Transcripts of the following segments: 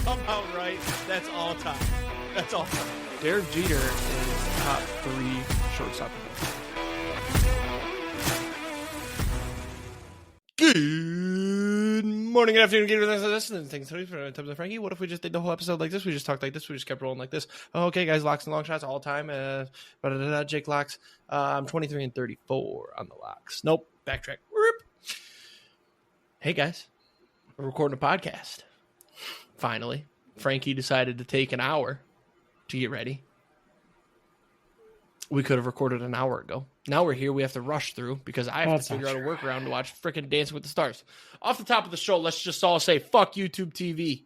somehow right. That's all time. That's all time. Derek Jeter is top 3 shortstop. Good morning, good afternoon, good evening. Tanks Tuddies for Tips of Frankie. What if we just did the whole episode like this? We just talked like this. We just kept rolling like this. Okay, guys, locks and long shots all time. Jake locks. I'm 23 and 34 on the locks. Nope. Backtrack. Hey, guys. We're recording a podcast. Finally. Frankie decided to take an hour to get ready. We could have recorded an hour ago. Now we're here. We have to rush through because I have to figure out a workaround to watch freaking Dancing with the Stars. Off the top of the show, let's just all say, fuck YouTube TV.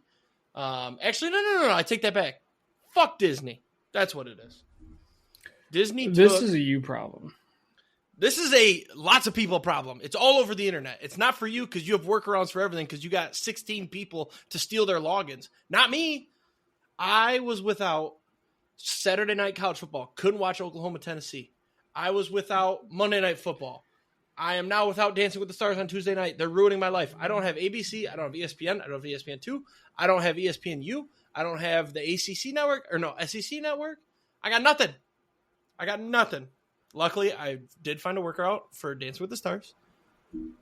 Actually, no. I take that back. Fuck Disney. That's what it is. Disney This is a you problem. This is a lots of people problem. It's all over the internet. It's not for you because you have workarounds for everything because you got 16 people to steal their logins. Not me. I was without Saturday night college football. Couldn't watch Oklahoma, Tennessee. I was without Monday Night Football. I am now without Dancing with the Stars on Tuesday night. They're ruining my life. I don't have ABC. I don't have ESPN. I don't have ESPN2. I don't have ESPNU. I don't have the ACC network. Or no, SEC network. I got nothing. Luckily, I did find a workaround for Dancing with the Stars.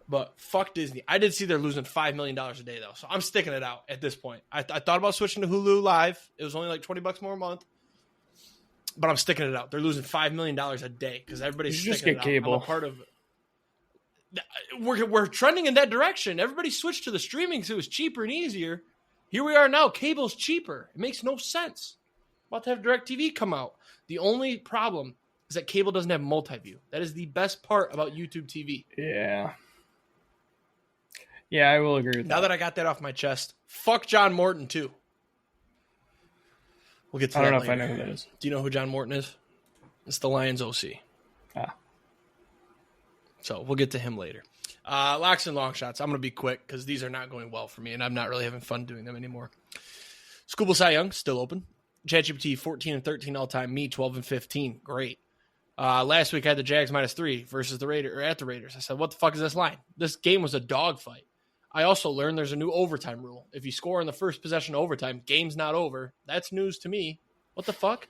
But fuck Disney. I did see they're losing $5 million a day, though. So I'm sticking it out at this point. I thought about switching to Hulu Live. It was only like $20 more a month. But I'm sticking it out. They're losing $5 million a day because everybody's sticking just get it out. cable. I'm a part of it. We're trending in that direction. Everybody switched to the streaming because it was cheaper and easier. Here we are now. Cable's cheaper. It makes no sense. About to have DirecTV come out. The only problem is that cable doesn't have multi-view. That is the best part about YouTube TV. Yeah. Yeah, I will agree with that. Now that I got that off my chest, fuck John Morton, too. We'll get to that I don't know later. if I know who that is. Do you know who John Morton is? It's the Lions OC. Ah. So we'll get to him later. Locks and long shots. I'm going to be quick because these are not going well for me, and I'm not really having fun doing them anymore. Scuba Cy Young, still open. ChatGPT, 14 and 13 all-time. Me, 12 and 15. Great. Last week I had the Jags -3 versus the Raiders, or at the Raiders. I said, what the fuck is this line? This game was a dogfight. I also learned there's a new overtime rule. If you score in the first possession of overtime, game's not over. That's news to me. What the fuck?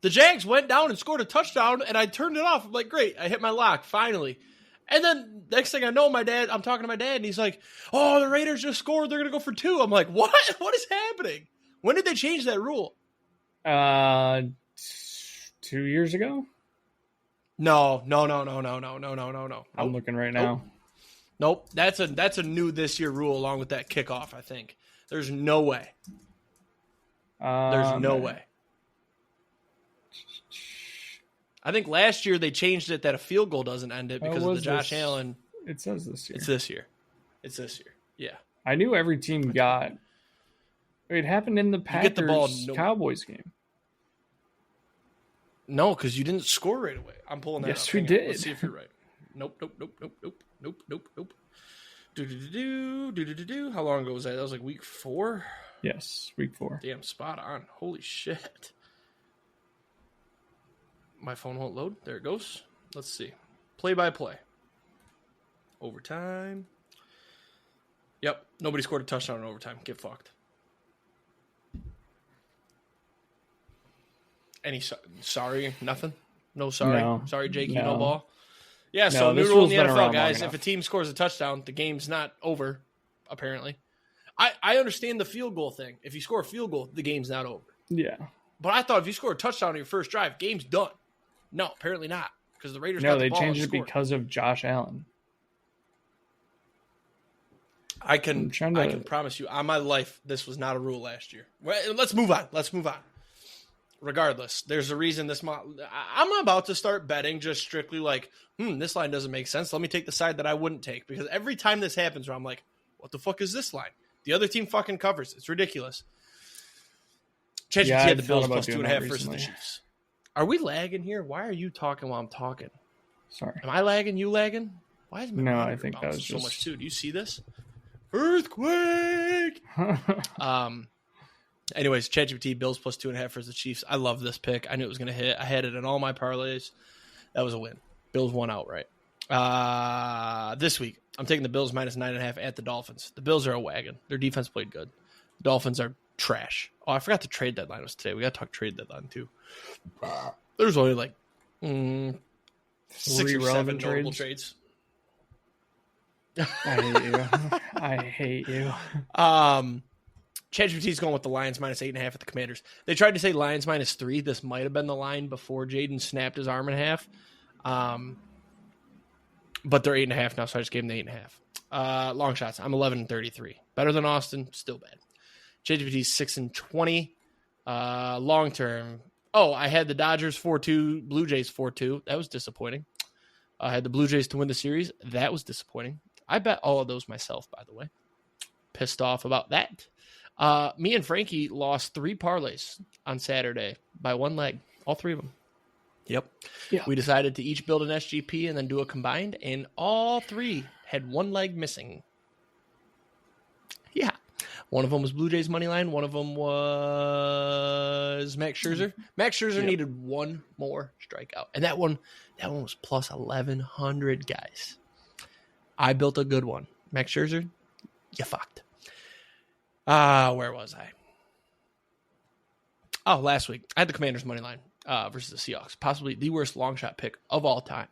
The Jags went down and scored a touchdown, and I turned it off. I'm like, great, I hit my lock, finally. And then next thing I know, I'm talking to my dad, and he's like, oh, the Raiders just scored. They're going to go for 2. I'm like, what? What is happening? When did they change that rule? 2 years ago? No. I'm looking right now. Nope. That's a new this year rule along with that kickoff, I think. There's no way. There's no way. I think last year they changed it that a field goal doesn't end it because of the Josh Allen. It says this year. It's this year. Yeah. I knew every team got. It happened in the Packers Cowboys game. No, because you didn't score right away. I'm pulling that up. Yes, we did. Let's see if you're right. Nope. Do. How long ago was that? That was like week 4? Yes, week 4. Damn, spot on. Holy shit. My phone won't load. There it goes. Let's see. Play-by-play. Overtime. Yep. Nobody scored a touchdown in overtime. Get fucked. Any sorry? Nothing? No sorry? No. Sorry, Jake, No. no ball? Yeah, No, so new this rule in rule's the been NFL, around guys. long If a enough. team scores a touchdown, the game's not over, apparently. I understand the field goal thing. If you score a field goal, the game's not over. Yeah. But I thought if you score a touchdown on your first drive, game's done. No, apparently not. Because the Raiders got No, the they ball changed and it scored. because of Josh Allen. I can promise you, on my life, this was not a rule last year. Well, let's move on. Regardless, there's a reason I'm about to start betting just strictly like, this line doesn't make sense. Let me take the side that I wouldn't take. Because every time this happens where I'm like, what the fuck is this line? The other team fucking covers. It's ridiculous. ChatGPT had the Bills plus 2.5 versus the Chiefs. Are we lagging here? Why are you talking while I'm talking? Sorry. Am I lagging? You lagging? Why is my monitor I think that was bouncing just so much too? Do you see this? Earthquake! Anyways, ChatGPT, Bills plus 2.5 versus the Chiefs. I love this pick. I knew it was going to hit. I had it in all my parlays. That was a win. Bills won outright. This week, I'm taking the Bills minus 9.5 at the Dolphins. The Bills are a wagon. Their defense played good. The Dolphins are trash. Oh, I forgot the trade deadline was today. We got to talk trade deadline, too. There's only like 6 or 7 notable trades. I hate you. ChatGPT's going with the Lions minus 8.5 at the Commanders. They tried to say Lions minus 3. This might have been the line before Jaden snapped his arm in half. But they're 8.5 now, so I just gave them the 8.5. Longshots, I'm 11-33. Better than Austin, still bad. ChatGPT's 6-20. Long term. Oh, I had the Dodgers 4-2, Blue Jays 4-2. That was disappointing. I had the Blue Jays to win the series. That was disappointing. I bet all of those myself, by the way. Pissed off about that. Me and Frankie lost 3 parlays on Saturday by 1 leg. All 3 of them. Yep. Yeah. We decided to each build an SGP and then do a combined, and all 3 had 1 leg missing. Yeah. One of them was Blue Jays money line. One of them was Max Scherzer. Max Scherzer needed 1 more strikeout, and that one was plus 1,100, guys. I built a good one. Max Scherzer, you fucked. Where was I? Oh, last week I had the Commanders money line versus the Seahawks. Possibly the worst long shot pick of all time.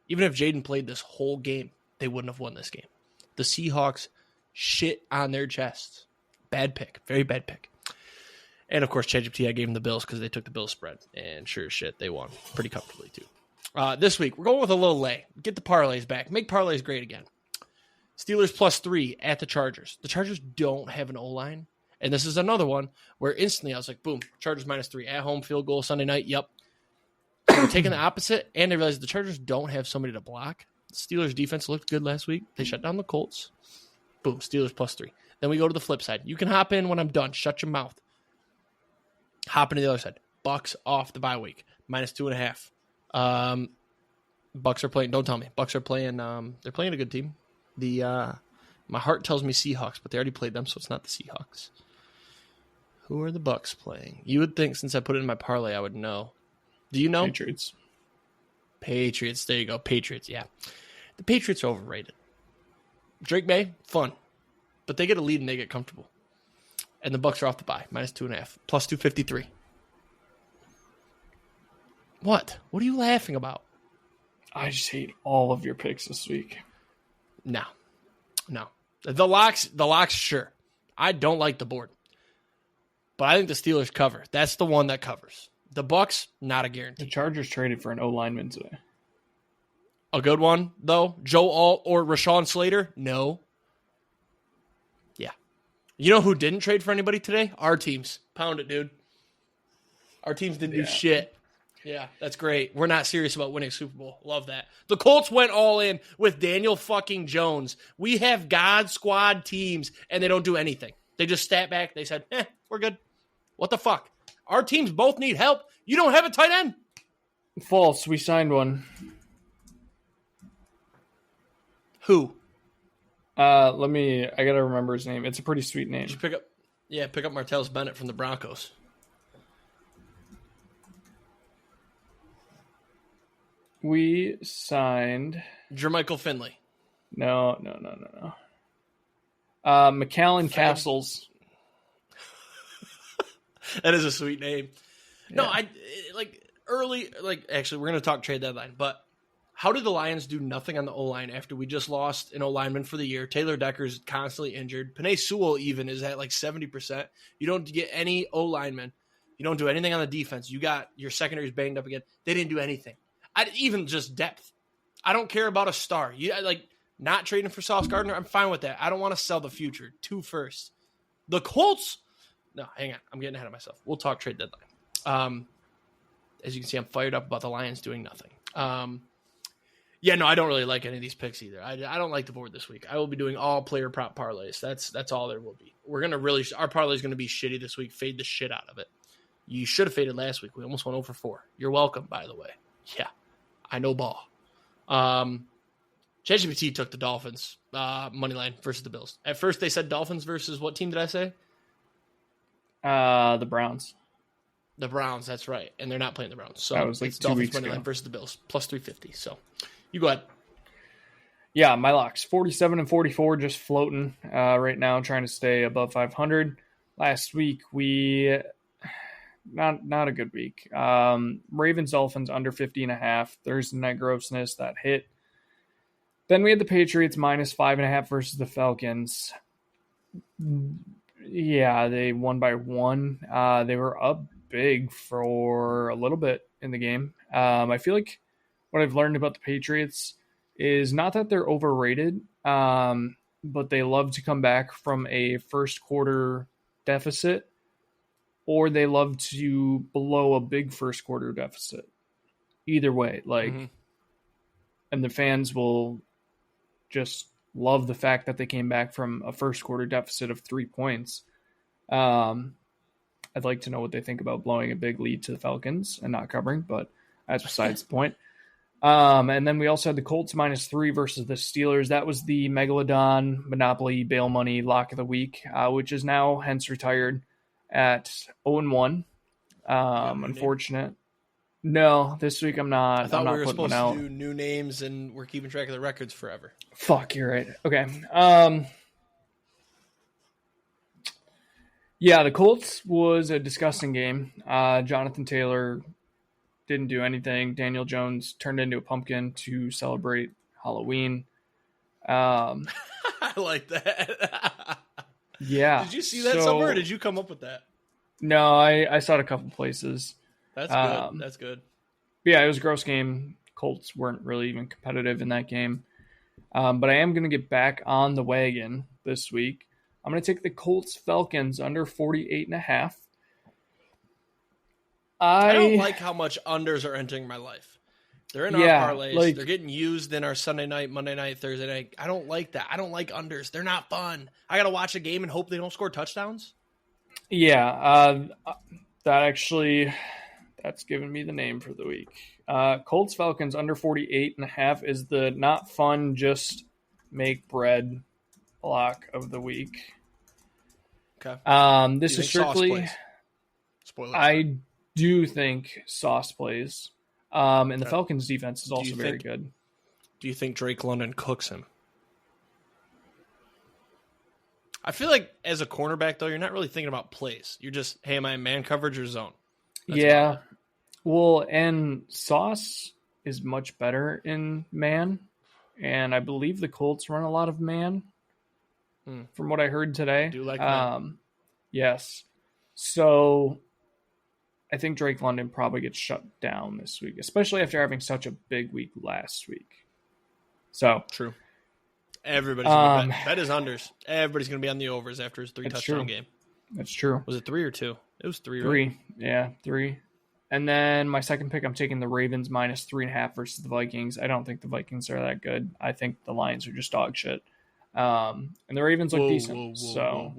Even if Jaden played this whole game, they wouldn't have won this game. The Seahawks shit on their chests. Bad pick. Very bad pick. And, of course, ChatGPT, I gave them the Bills because they took the Bills spread. And sure as shit, they won pretty comfortably, too. This week, we're going with a little lay. Get the parlays back. Make parlays great again. Steelers plus 3 at the Chargers. The Chargers don't have an O-line. And this is another one where instantly I was like, boom, Chargers minus 3. At home, field goal Sunday night. Yep. We're taking the opposite. And I realized the Chargers don't have somebody to block. The Steelers defense looked good last week. They shut down the Colts. Boom, Steelers plus 3. Then we go to the flip side. You can hop in when I'm done. Shut your mouth. Hop into the other side. Bucks off the bye week. Minus 2.5. Bucks are playing. Don't tell me. Bucks are playing. They're playing a good team. My heart tells me Seahawks, but they already played them, so it's not the Seahawks. Who are the Bucks playing? You would think since I put it in my parlay, I would know. Do you know? Patriots. There you go. Patriots. Yeah, the Patriots are overrated. Drake May, fun, but they get a lead and they get comfortable. And the Bucks are off the bye, minus 2.5, plus 253. What? What are you laughing about? I just hate all of your picks this week. No. The locks, sure. I don't like the board. But I think the Steelers cover. That's the one that covers. The Bucks, not a guarantee. The Chargers traded for an O-lineman today. A good one, though? Joe Alt or Rashawn Slater? No. Yeah. You know who didn't trade for anybody today? Our teams. Pound it, dude. Our teams didn't do shit. Yeah, that's great. We're not serious about winning Super Bowl. Love that. The Colts went all in with Daniel fucking Jones. We have God squad teams, and they don't do anything. They just sat back. They said, we're good. What the fuck? Our teams both need help. You don't have a tight end. False. We signed one. Who? I gotta remember his name. It's a pretty sweet name. Did you pick up Martellus Bennett from the Broncos. We signed Jermichael Finley. No. McAllen Castles. That is a sweet name. Yeah. No, actually, we're going to talk trade deadline, but how did the Lions do nothing on the O-line after we just lost an O-lineman for the year? Taylor Decker's constantly injured. Panay Sewell even is at like 70%. You don't get any O-linemen. You don't do anything on the defense. You got your secondaries banged up again. They didn't do anything. Even just depth. I don't care about a star. Not trading for Sauce Gardner. I'm fine with that. I don't want to sell the future. 2 firsts. The Colts. No, hang on. I'm getting ahead of myself. We'll talk trade deadline. As you can see, I'm fired up about the Lions doing nothing. I don't really like any of these picks either. I don't like the board this week. I will be doing all player prop parlays. That's all there will be. Our parlay is going to be shitty this week. Fade the shit out of it. You should have faded last week. We almost went over 4. You're welcome, by the way. Yeah. I know ball. ChatGPT took the Dolphins money line versus the Bills. At first, they said Dolphins versus what team did I say? The Browns. The Browns, that's right. And they're not playing the Browns. So that was it's 2 Dolphins weeks money ago. line versus the Bills, plus 350. So you go ahead. Yeah, my locks 47 and 44, just floating right now, trying to stay above 500. Last week we not a good week. Ravens Dolphins under 50.5. Thursday night grossness that hit. Then we had the Patriots minus 5.5 versus the Falcons. Yeah, they won by 1. They were up big for a little bit in the game. I feel like what I've learned about the Patriots is not that they're overrated, but they love to come back from a first quarter deficit, or they love to blow a big first quarter deficit. Either way, and the fans will just love the fact that they came back from a first quarter deficit of 3 points. I'd like to know what they think about blowing a big lead to the Falcons and not covering, but that's besides the point. And then we also had the Colts -3 versus the Steelers. That was the Megaladon Monopoly bail money lock of the week, which is now hence retired at 0-1. Unfortunate. No, this week I'm not. I thought I'm not we were putting supposed to do new names and we're keeping track of the records forever. Fuck, you're right. Okay. Yeah, the Colts was a disgusting game. Jonathan Taylor didn't do anything. Daniel Jones turned into a pumpkin to celebrate Halloween. I like that. Yeah. Did you see that somewhere, or did you come up with that? No, I saw it a couple places. That's good. That's good. Yeah, it was a gross game. Colts weren't really even competitive in that game. But I am going to get back on the wagon this week. I'm going to take the Colts Falcons under 48.5. I don't like how much unders are entering my life. They're in our parlays. They're getting used in our Sunday night, Monday night, Thursday night. I don't like that. I don't like unders. They're not fun. I got to watch a game and hope they don't score touchdowns. Yeah, that's given me the name for the week. Colts Falcons under 48.5 is the not fun, just make bread block of the week. Okay. This is strictly. Spoiler. I do think Sauce plays. And the Falcons defense is also very good. Do you think Drake London cooks him? I feel like as a cornerback, though, you're not really thinking about plays. You're just, hey, am I in man coverage or zone? That's well, and Sauce is much better in man, and I believe the Colts run a lot of man, from what I heard today. I do like that. Yes. So I think Drake London probably gets shut down this week, especially after having such a big week last week. So true. Everybody's going to bet his unders. Everybody's going to be on the overs after his 3-touchdown game. That's true. Was it 3 or 2? It was 3, Three. Right? Yeah, 3. And then my second pick, I'm taking the Ravens -3.5 versus the Vikings. I don't think the Vikings are that good. I think the Lions are just dog shit. And the Ravens look decent. Whoa.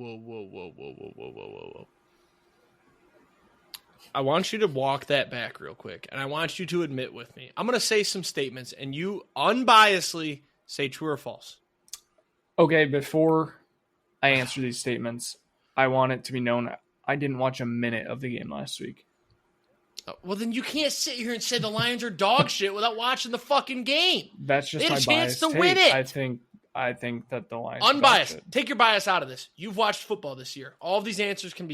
I want you to walk that back real quick, and I want you to admit with me. I'm going to say some statements, and you unbiasedly say true or false. Okay, before I answer these statements, I want it to be known I didn't watch a minute of the game last week. Well, then you can't sit here and say the Lions are dog shit without watching the fucking game. That's just my bias. They had a chance to win it. I think that the Lions unbiased. Take your bias out of this. You've watched football this year. All these questions can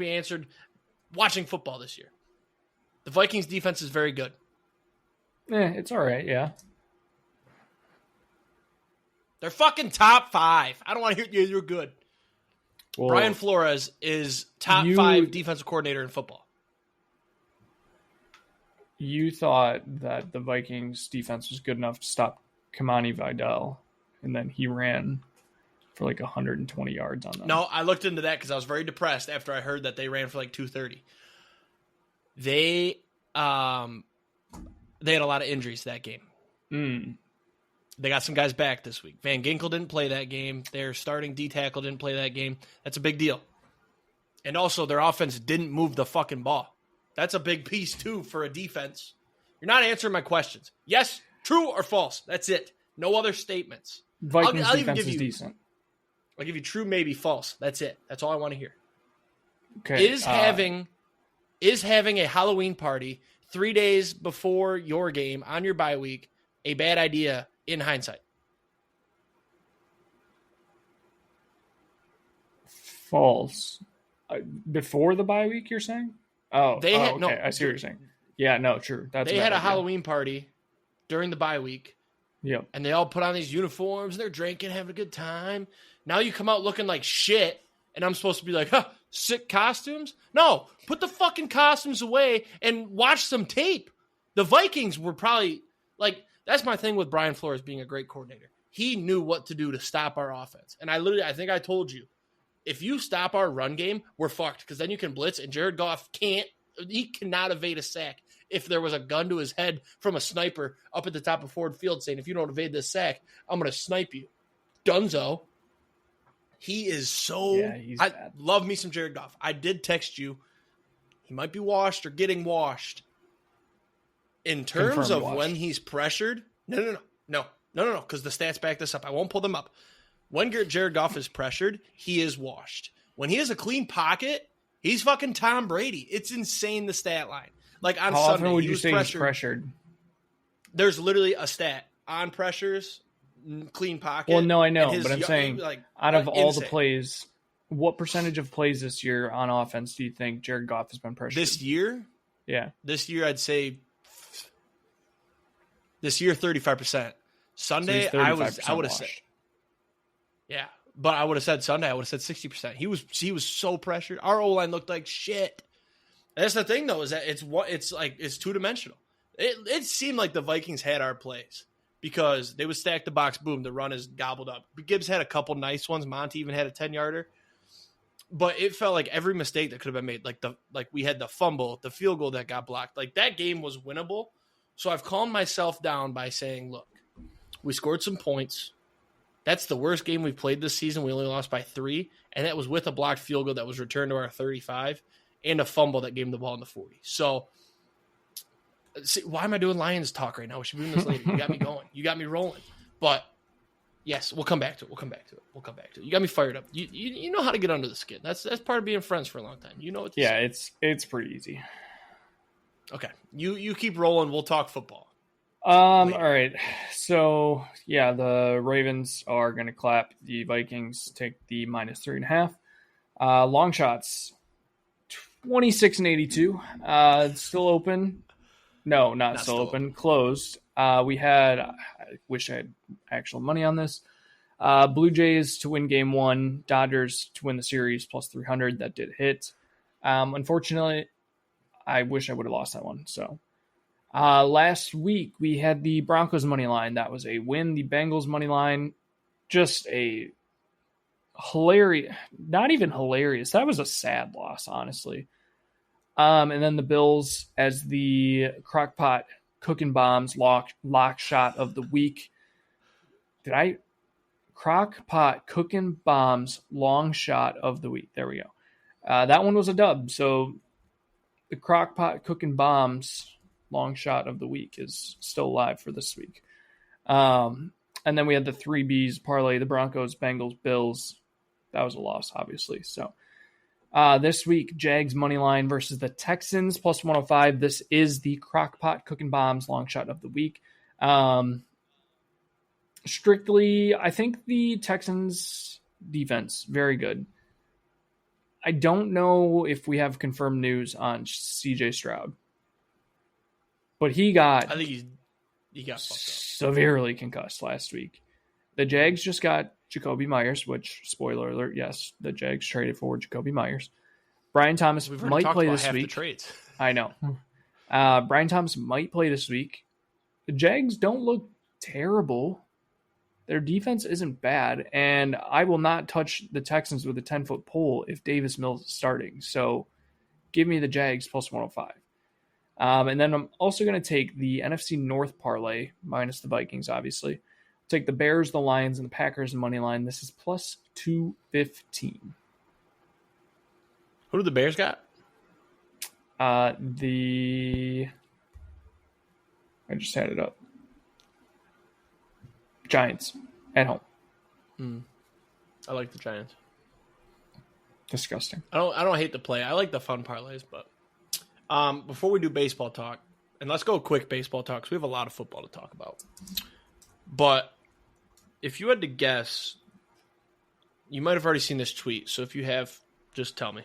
be answered watching football this year. The Vikings defense is very good. It's all right, yeah. They're fucking top 5. I don't want to hear you're good. Well, Brian Flores is top 5 defensive coordinator in football. You thought that the Vikings defense was good enough to stop Kamani Vidal, and then he ran for like 120 yards on them. No, I looked into that because I was very depressed after I heard that they ran for like 230. They had a lot of injuries that game. They got some guys back this week. Van Ginkel didn't play that game. Their starting D-tackle didn't play that game. That's a big deal. And also, their offense didn't move the fucking ball. That's a big piece, too, for a defense. You're not answering my questions. Yes, true or false. That's it. No other statements. Vikings defense is decent. I'll give you true, maybe false. That's it. That's all I want to hear. Okay. Is having a Halloween party 3 days before your game on your bye week a bad idea in hindsight? False. Before the bye week, you're saying? Oh, They had, okay. no, I see what you're saying. Yeah, no, true. They had a Halloween party during the bye week. Yep. And they all put on these uniforms, and they're drinking, having a good time. Now you come out looking like shit, and I'm supposed to be like, sick costumes? No, put the fucking costumes away and watch some tape. The Vikings were probably, like, that's my thing with Brian Flores being a great coordinator. He knew what to do to stop our offense. And I think I told you, if you stop our run game, we're fucked, because then you can blitz, and Jared Goff cannot evade a sack. If there was a gun to his head from a sniper up at the top of Ford Field saying, if you don't evade this sack, I'm going to snipe you. Dunzo. He is so... Yeah, he's bad. Love me some Jared Goff. I did text you. He might be washed or getting washed. In terms of when he's pressured... No, because the stats back this up. I won't pull them up. When Jared Goff is pressured, he is washed. When he has a clean pocket, he's fucking Tom Brady. It's insane, the stat line. Like on How Sunday, often would he you was say pressured. he's pressured? There's literally a stat on pressures, clean pocket. Well, no, I know, but I'm saying like, out of all insane. the plays, what percentage of plays this year on offense do you think Jared Goff has been pressured? This year? Yeah. This year, I'd say 35%. Sunday, So I would have said, yeah, but I would have said Sunday, I would have said 60%. He was so pressured. Our O-line looked like shit. And that's the thing, though, is that it's two-dimensional. It seemed like the Vikings had our plays because they would stack the box, boom, the run is gobbled up. Gibbs had a couple nice ones. Monty even had a 10-yarder. But it felt like every mistake that could have been made, like we had the fumble, the field goal that got blocked. Like that game was winnable. So I've calmed myself down by saying, look, we scored some points. That's the worst game we've played this season. We only lost by 3, and that was with a blocked field goal that was returned to our 35 and a fumble that gave him the ball in the 40. So, see, why am I doing Lions talk right now? We should be doing this later. You got me going. You got me rolling. But, yes, we'll come back to it. You got me fired up. You know how to get under the skin. That's part of being friends for a long time. You know what to say. It's pretty easy. Okay. You keep rolling. We'll talk football. All right. So, yeah, the Ravens are going to clap. The Vikings take the -3.5. Longshots, 26-82. It's still open. No, not still open. Closed. I wish I had actual money on this. Blue Jays to win game 1. Dodgers to win the series +300. That did hit. Unfortunately, I wish I would have lost that one. So, last week we had the Broncos money line. That was a win. The Bengals money line, just a hilarious, not even hilarious. That was a sad loss, honestly. And then the Bills as the Crock Pot Cookin Bombs lock shot of the week. Crock Pot Cookin Bombs long shot of the week. There we go. That one was a dub. So the Crock Pot Cookin Bombs long shot of the week is still alive for this week. And then we had the 3Bs parlay, the Broncos, Bengals, Bills. That was a loss, obviously. So this week, Jags money line versus the Texans +105. This is the Crock Pot Cookin Bombs long shot of the week. Strictly, I think the Texans defense, very good. I don't know if we have confirmed news on CJ Stroud, but he got he got fucked up. Severely concussed last week. The Jags just got Jacoby Myers, which, spoiler alert, yes, the Jags traded for Jacoby Myers. Brian Thomas might play this week. The trades. I know. Brian Thomas might play this week. The Jags don't look terrible. Their defense isn't bad, and I will not touch the Texans with a 10-foot pole if Davis Mills is starting. So give me the Jags +105. And then I'm also going to take the NFC North parlay, minus the Vikings, obviously. Take the Bears, the Lions, and the Packers money line. This is +215. Who do the Bears got? I just had it up. Giants at home. I like the Giants. Disgusting. I don't hate the play. I like the fun parlays, but before we do baseball talk, and let's go quick baseball talk because we have a lot of football to talk about. But if you had to guess You might have already seen this tweet, so if you have, just tell me.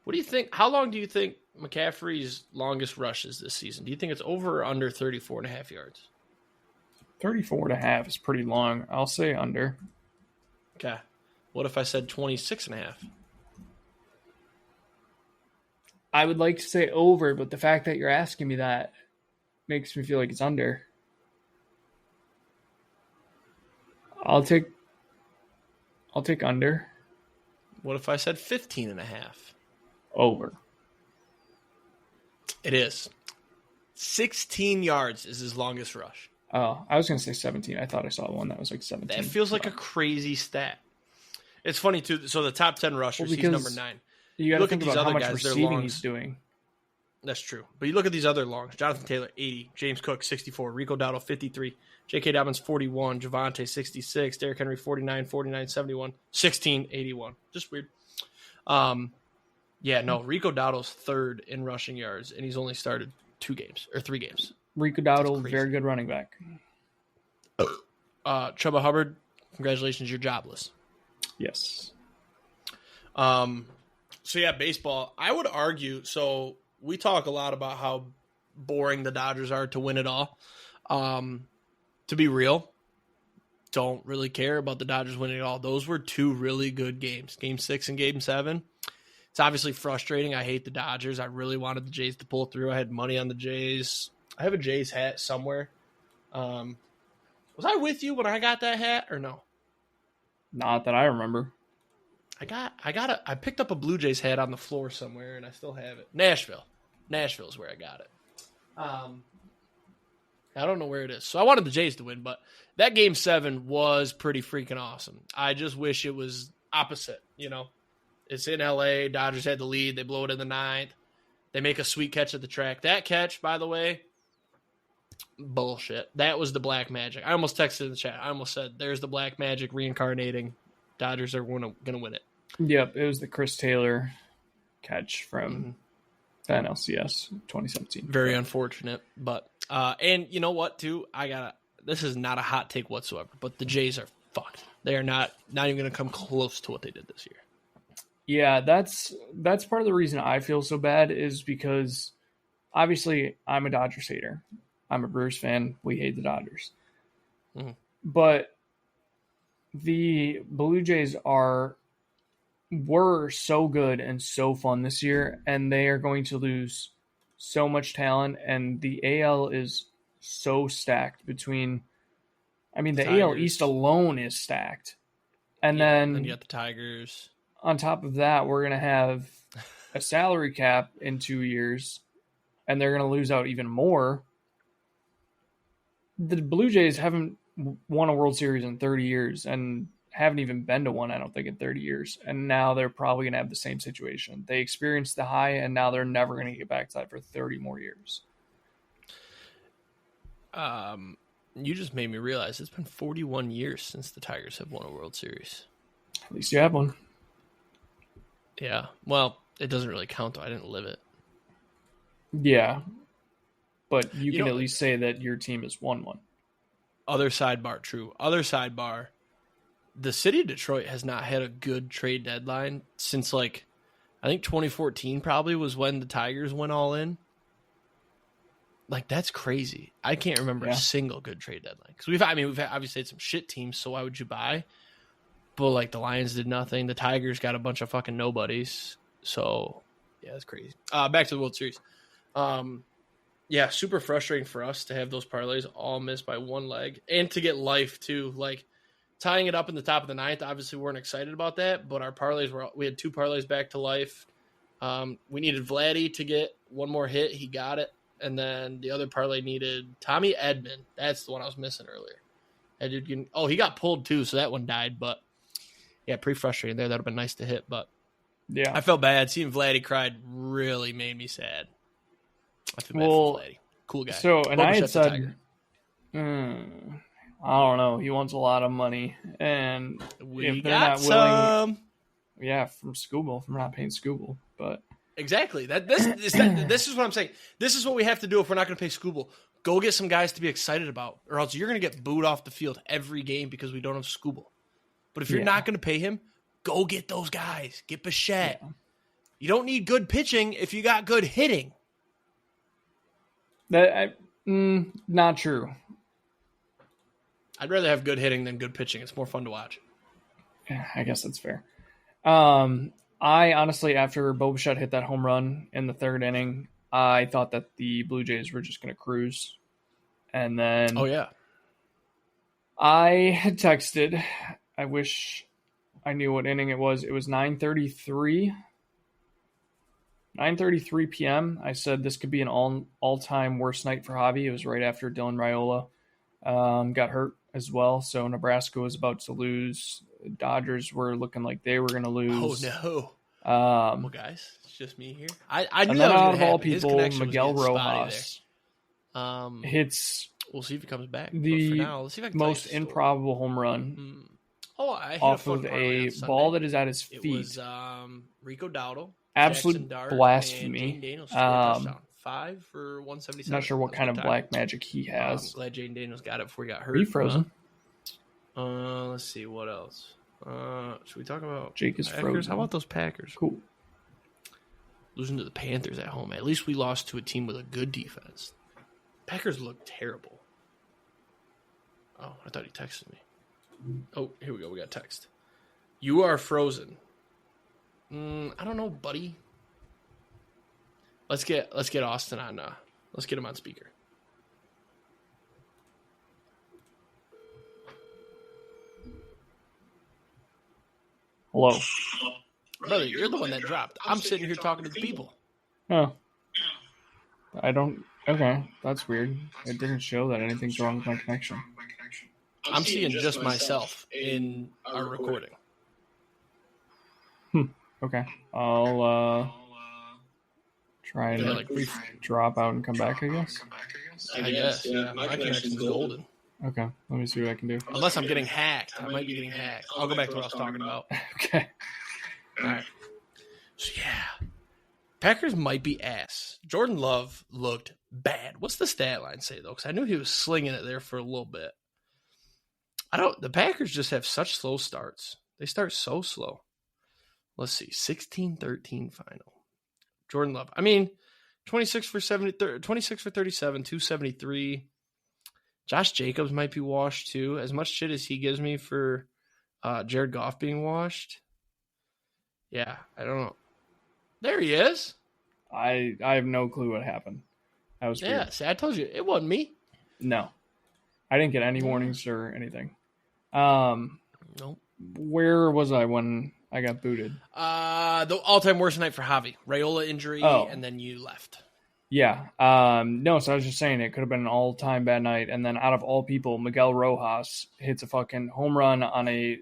What do you think? How long do you think McCaffrey's longest rush is this season? Do you think it's over or under 34.5 yards? 34.5 is pretty long. I'll say under. Okay. What if I said 26.5? I would like to say over, but the fact that you're asking me that makes me feel like it's under. I'll take under. What if I said 15.5? Over. It is. 16 yards is his longest rush. Oh, I was going to say 17. I thought I saw one that was like 17. That feels like a crazy stat. It's funny, too. So the top 10 rushers, he's number 9. You got to think about how much receiving he's doing. That's true. But you look at these other longs. Jonathan Taylor, 80. James Cook, 64. Rico Dowdle, 53. J.K. Dobbins, 41. Javonte, 66. Derrick Henry, 49. 49, 71. 16, 81. Just weird. Rico Dowdle's third in rushing yards, and he's only started 3 games. Rico Dowdle, very good running back. Chuba Hubbard, congratulations, you're jobless. Yes. Baseball. I would argue, so we talk a lot about how boring the Dodgers are to win it all. To be real, don't really care about the Dodgers winning it all. Those were 2 really good games, Game 6 and Game 7. It's obviously frustrating. I hate the Dodgers. I really wanted the Jays to pull through. I had money on the Jays. I have a Jays hat somewhere. Was I with you when I got that hat or no? Not that I remember. I picked up a Blue Jays hat on the floor somewhere, and I still have it. Nashville is where I got it. I don't know where it is. So I wanted the Jays to win, but that Game 7 was pretty freaking awesome. I just wish it was opposite, It's in L.A. Dodgers had the lead. They blow it in the 9th. They make a sweet catch at the track. That catch, by the way, bullshit. That was the black magic. I almost texted in the chat. I almost said, there's the black magic reincarnating. Dodgers are going to win it. Yep, it was the Chris Taylor catch from the NLCS 2017. Very unfortunate, but and you know what too? This is not a hot take whatsoever, but the Jays are fucked. They are not even going to come close to what they did this year. Yeah, that's part of the reason I feel so bad is because obviously I'm a Dodgers hater. I'm a Brewers fan. We hate the Dodgers. Mm-hmm. But the Blue Jays were so good and so fun this year, and they are going to lose so much talent, and the AL is so stacked between the AL East alone is stacked. And then you got the Tigers. On top of that, we're going to have a salary cap in 2 years, and they're going to lose out even more. The Blue Jays haven't won a World Series in 30 years and haven't even been to one, I don't think, in 30 years. And now they're probably going to have the same situation. They experienced the high, and now they're never going to get back to that for 30 more years. You just made me realize it's been 41 years since the Tigers have won a World Series. At least you have one. Yeah. Well, it doesn't really count, though. I didn't live it. Yeah. But you can at least say that your team has won one. Other sidebar, true. Other sidebar, the city of Detroit has not had a good trade deadline since, I think 2014 probably was when the Tigers went all in. That's crazy. I can't remember a single good trade deadline. Because we've obviously had some shit teams, so why would you buy? But, the Lions did nothing. The Tigers got a bunch of fucking nobodies. So, yeah, it's crazy. Back to the World Series. Yeah, super frustrating for us to have those parlays all missed by one leg. And to get life, too. Tying it up in the top of the 9th, obviously we weren't excited about that. But our parlays, we had 2 parlays back to life. We needed Vladdy to get one more hit. He got it. And then the other parlay needed Tommy Edman. That's the one I was missing earlier. He got pulled too, so that one died. But, yeah, pretty frustrating there. That would have been nice to hit. But, yeah, I felt bad. Seeing Vladdy cried really made me sad. I feel bad for Vladdy. Cool guy. So, and I had said, I don't know. He wants a lot of money. And if they're not willing, yeah, from Scooble, from not paying Scooble. But exactly. This is what I'm saying. This is what we have to do if we're not going to pay Scooble. Go get some guys to be excited about, or else you're going to get booed off the field every game because we don't have Scooble. But if you're not going to pay him, go get those guys. Get Bichette. Yeah. You don't need good pitching if you got good hitting. Not true. I'd rather have good hitting than good pitching. It's more fun to watch. Yeah, I guess that's fair. I honestly, after Bo Bichette hit that home run in the third inning, I thought that the Blue Jays were just going to cruise. And then... Oh, yeah. I had texted. I wish I knew what inning it was. It was 9:33. 9:33 p.m. I said this could be an all-time worst night for Javi. It was right after Dylan Raiola got hurt as well. So Nebraska was about to lose. Dodgers were looking like they were going to lose. Oh, no. Well, guys, it's just me here. I knew and that then was out of all happen. people, Miguel Rojas hits we'll see if he comes back. The but for now, let's see if I can most improbable home run I hit off a of a ball that is at his feet. It was Rico Dowdle. Absolute blasphemy. Daniels 5 for 177. Not sure what kind of black magic he has. I'm glad Jaden Daniels got it before he got hurt. Are you frozen? Let's see what else. Should we talk about Jake is Packers? frozen. How about those Packers? Cool. Losing to the Panthers at home. At least we lost to a team with a good defense. Packers look terrible. Oh, I thought he texted me. Oh, here we go. We got text. You are frozen. I don't know, buddy. Let's get Austin on. Let's get him on speaker. Hello. Brother, you're the one that dropped. I'm sitting here talking to the people. Oh. I don't... Okay, that's weird. It doesn't show that anything's wrong with my connection. I'm seeing just myself in our recording. Okay. I'll try and drop out and come back, I guess. I guess, yeah. My connection's golden. Okay, let me see what I can do. Unless I'm getting hacked. I might be getting hacked. I'll go back to what I was talking about. Okay. All right. So, yeah. Packers might be ass. Jordan Love looked bad. What's the stat line say, though? Because I knew he was slinging it there for a little bit. The Packers just have such slow starts. They start so slow. Let's see. 16-13 final. Jordan Love. I mean, 26 for 37, 273. Josh Jacobs might be washed, too. As much shit as he gives me for Jared Goff being washed. Yeah, I don't know. There he is. I have no clue what happened. That was weird. Yeah, see, I told you. It wasn't me. No. I didn't get any warnings or anything. Nope. Where was I when I got booted? The all-time worst night for Javi. Raiola injury, and then you left. Yeah. No, so I was just saying it could have been an all-time bad night. And then out of all people, Miguel Rojas hits a fucking home run on a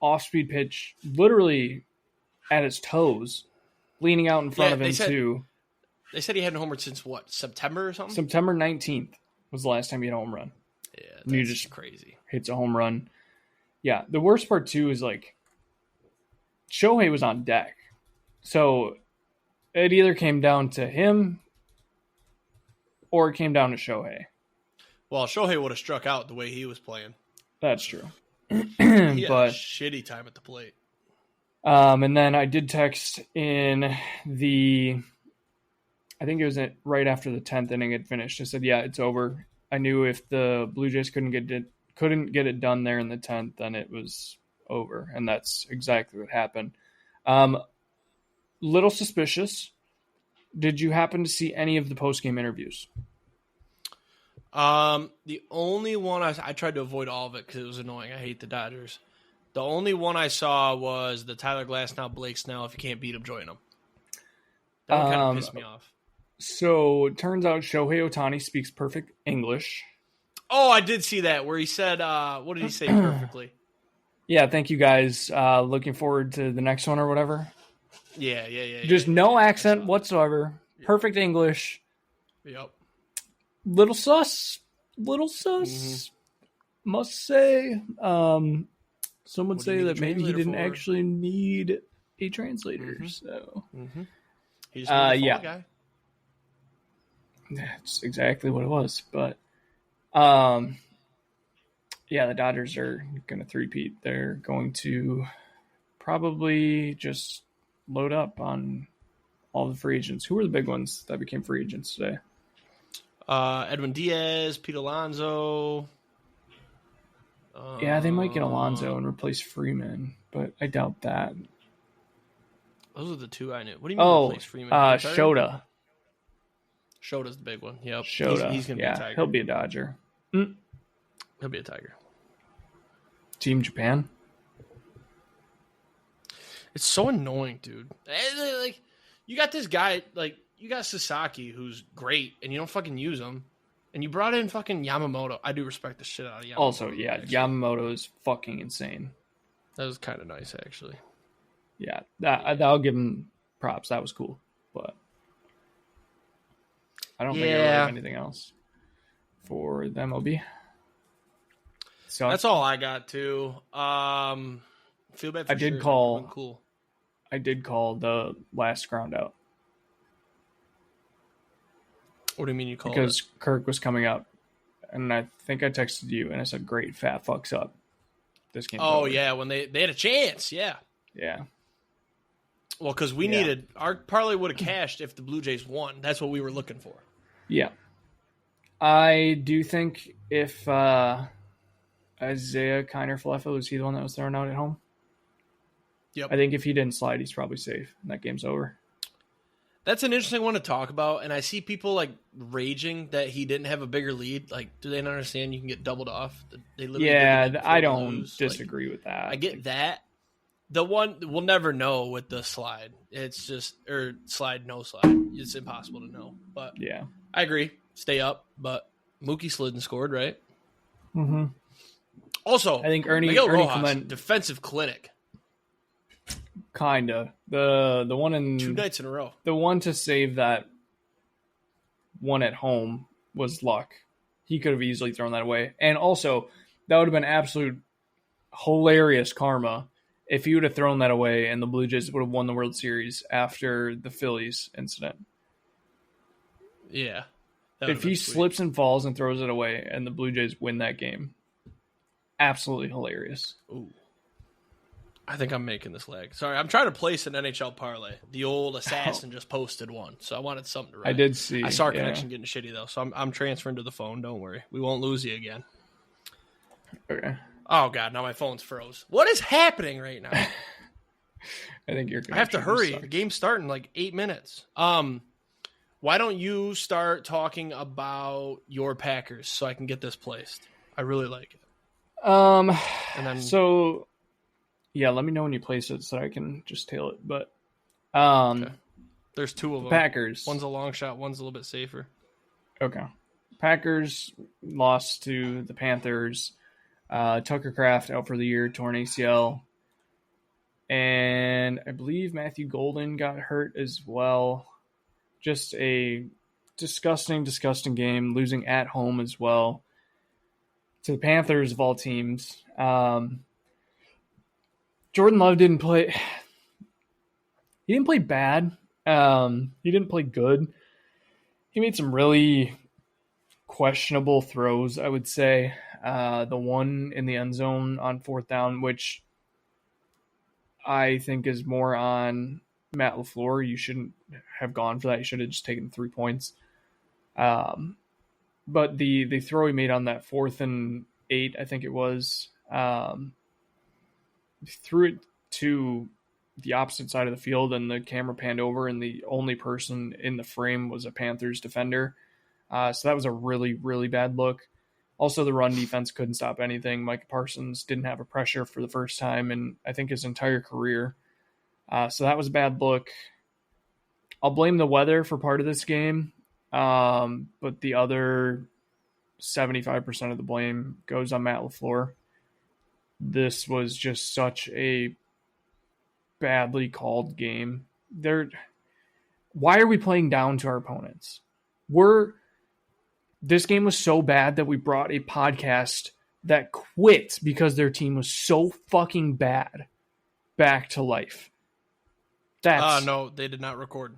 off-speed pitch, literally at his toes, leaning out in front of him, too. They said he hadn't homered since, what, September or something? September 19th was the last time he had a home run. Yeah, that's just crazy. Hits a home run. Yeah, the worst part, too, is, Shohei was on deck. So it either came down to him or it came down to Shohei. Well, Shohei would have struck out the way he was playing. That's true. He had a shitty time at the plate. And then I did text in I think it was right after the 10th inning had finished. I said, yeah, it's over. I knew if the Blue Jays couldn't get it done there in the 10th, then it was over. And that's exactly what happened. Little suspicious. Did you happen to see any of the post-game interviews? The only one I tried to avoid all of it because it was annoying. I hate the Dodgers. The only one I saw was the Tyler Glasnow, Blake Snell. If you can't beat him, join them. That one kind of pissed me off. So it turns out Shohei Ohtani speaks perfect English. Oh, I did see that where he said, what did he say perfectly? Yeah, thank you guys. Looking forward to the next one or whatever. Yeah. Just no accent whatsoever. Yeah. Perfect English. Yep. Little sus. Mm-hmm. Must say. Some would say that maybe he didn't actually need a translator. Mm-hmm. So, he just needed a guy. That's exactly what it was. But Yeah, the Dodgers are going to three-peat. They're going to probably just load up on all the free agents. Who were the big ones that became free agents today? Edwin Diaz, Pete Alonso. Yeah, they might get Alonso and replace Freeman, but I doubt that. Those are the two I knew. What do you mean replace Freeman? Shota. Shota's the big one. Yep. Shota. He's going to be a Tiger. He'll be a Dodger. He'll be a Tiger. Team Japan? It's so annoying, dude. Like, you got this guy, like, you got Sasaki, who's great, and you don't fucking use him. And you brought in fucking Yamamoto. I do respect the shit out of Yamamoto. Also, yeah, actually. Yamamoto is fucking insane. That was kind of nice, actually. Yeah, I'll give him props. That was cool. But I don't think I really have anything else for the MLB. So that's all I got, too. Feel bad for cool. I did call the last ground out. What do you mean you called Because Kirk was coming up, and I think I texted you, and I said, great, fat fucks up. This game. Oh, yeah, when they had a chance, yeah. Yeah. Well, because we needed – our parlay would have cashed if the Blue Jays won. That's what we were looking for. Yeah. I do think if Isaiah Kiner-Falefa, was he the one that was thrown out at home? Yep. I think if he didn't slide, he's probably safe, and that game's over. That's an interesting one to talk about, and I see people like raging that he didn't have a bigger lead. Like, do they not understand you can get doubled off? They literally I don't disagree with that. I get that. The one we'll never know with the slide. It's just slide, no slide. It's impossible to know. But yeah, I agree. Stay up, but Mookie slid and scored, right? Mm-hmm. Also, I think Ernie Rojas, defensive clinic. Kinda. The one in 2 nights in a row. The one to save that one at home was luck. He could have easily thrown that away. And also, that would have been absolute hilarious karma if he would have thrown that away and the Blue Jays would have won the World Series after the Phillies incident. Yeah. If he slips and falls and throws it away and the Blue Jays win that game, absolutely hilarious. Ooh. I think I'm making this leg. Sorry, I'm trying to place an NHL parlay. The old assassin just posted one, so I wanted something to write. I did see. I saw our connection getting shitty, though, so I'm transferring to the phone. Don't worry. We won't lose you again. Okay. Oh, God, now my phone's froze. What is happening right now? I think you're. I have to hurry. The game's starting in like 8 minutes. Why don't you start talking about your Packers so I can get this placed? I really like it. And then yeah, let me know when you place it so I can just tail it. But okay. There's 2 of them. Packers. One's a long shot. One's a little bit safer. Okay. Packers lost to the Panthers. Tucker Kraft out for the year, torn ACL. And I believe Matthew Golden got hurt as well. Just a disgusting, disgusting game, losing at home as well to the Panthers of all teams. Jordan Love didn't play. He didn't play bad. He didn't play good. He made some really questionable throws, I would say. The one in the end zone on 4th down, which I think is more on Matt LaFleur. You shouldn't have gone for that. You should have just taken 3 points. But the throw he made on that 4th and 8, I think it was, threw it to the opposite side of the field, and the camera panned over, and the only person in the frame was a Panthers defender. So that was a really, really bad look. Also, the run defense couldn't stop anything. Micah Parsons didn't have a pressure for the first time in, I think, his entire career. So that was a bad look. I'll blame the weather for part of this game, but the other 75% of the blame goes on Matt LaFleur. This was just such a badly called game. Why are we playing down to our opponents? This game was so bad that we brought a podcast that quit because their team was so fucking bad back to life. No, they did not record.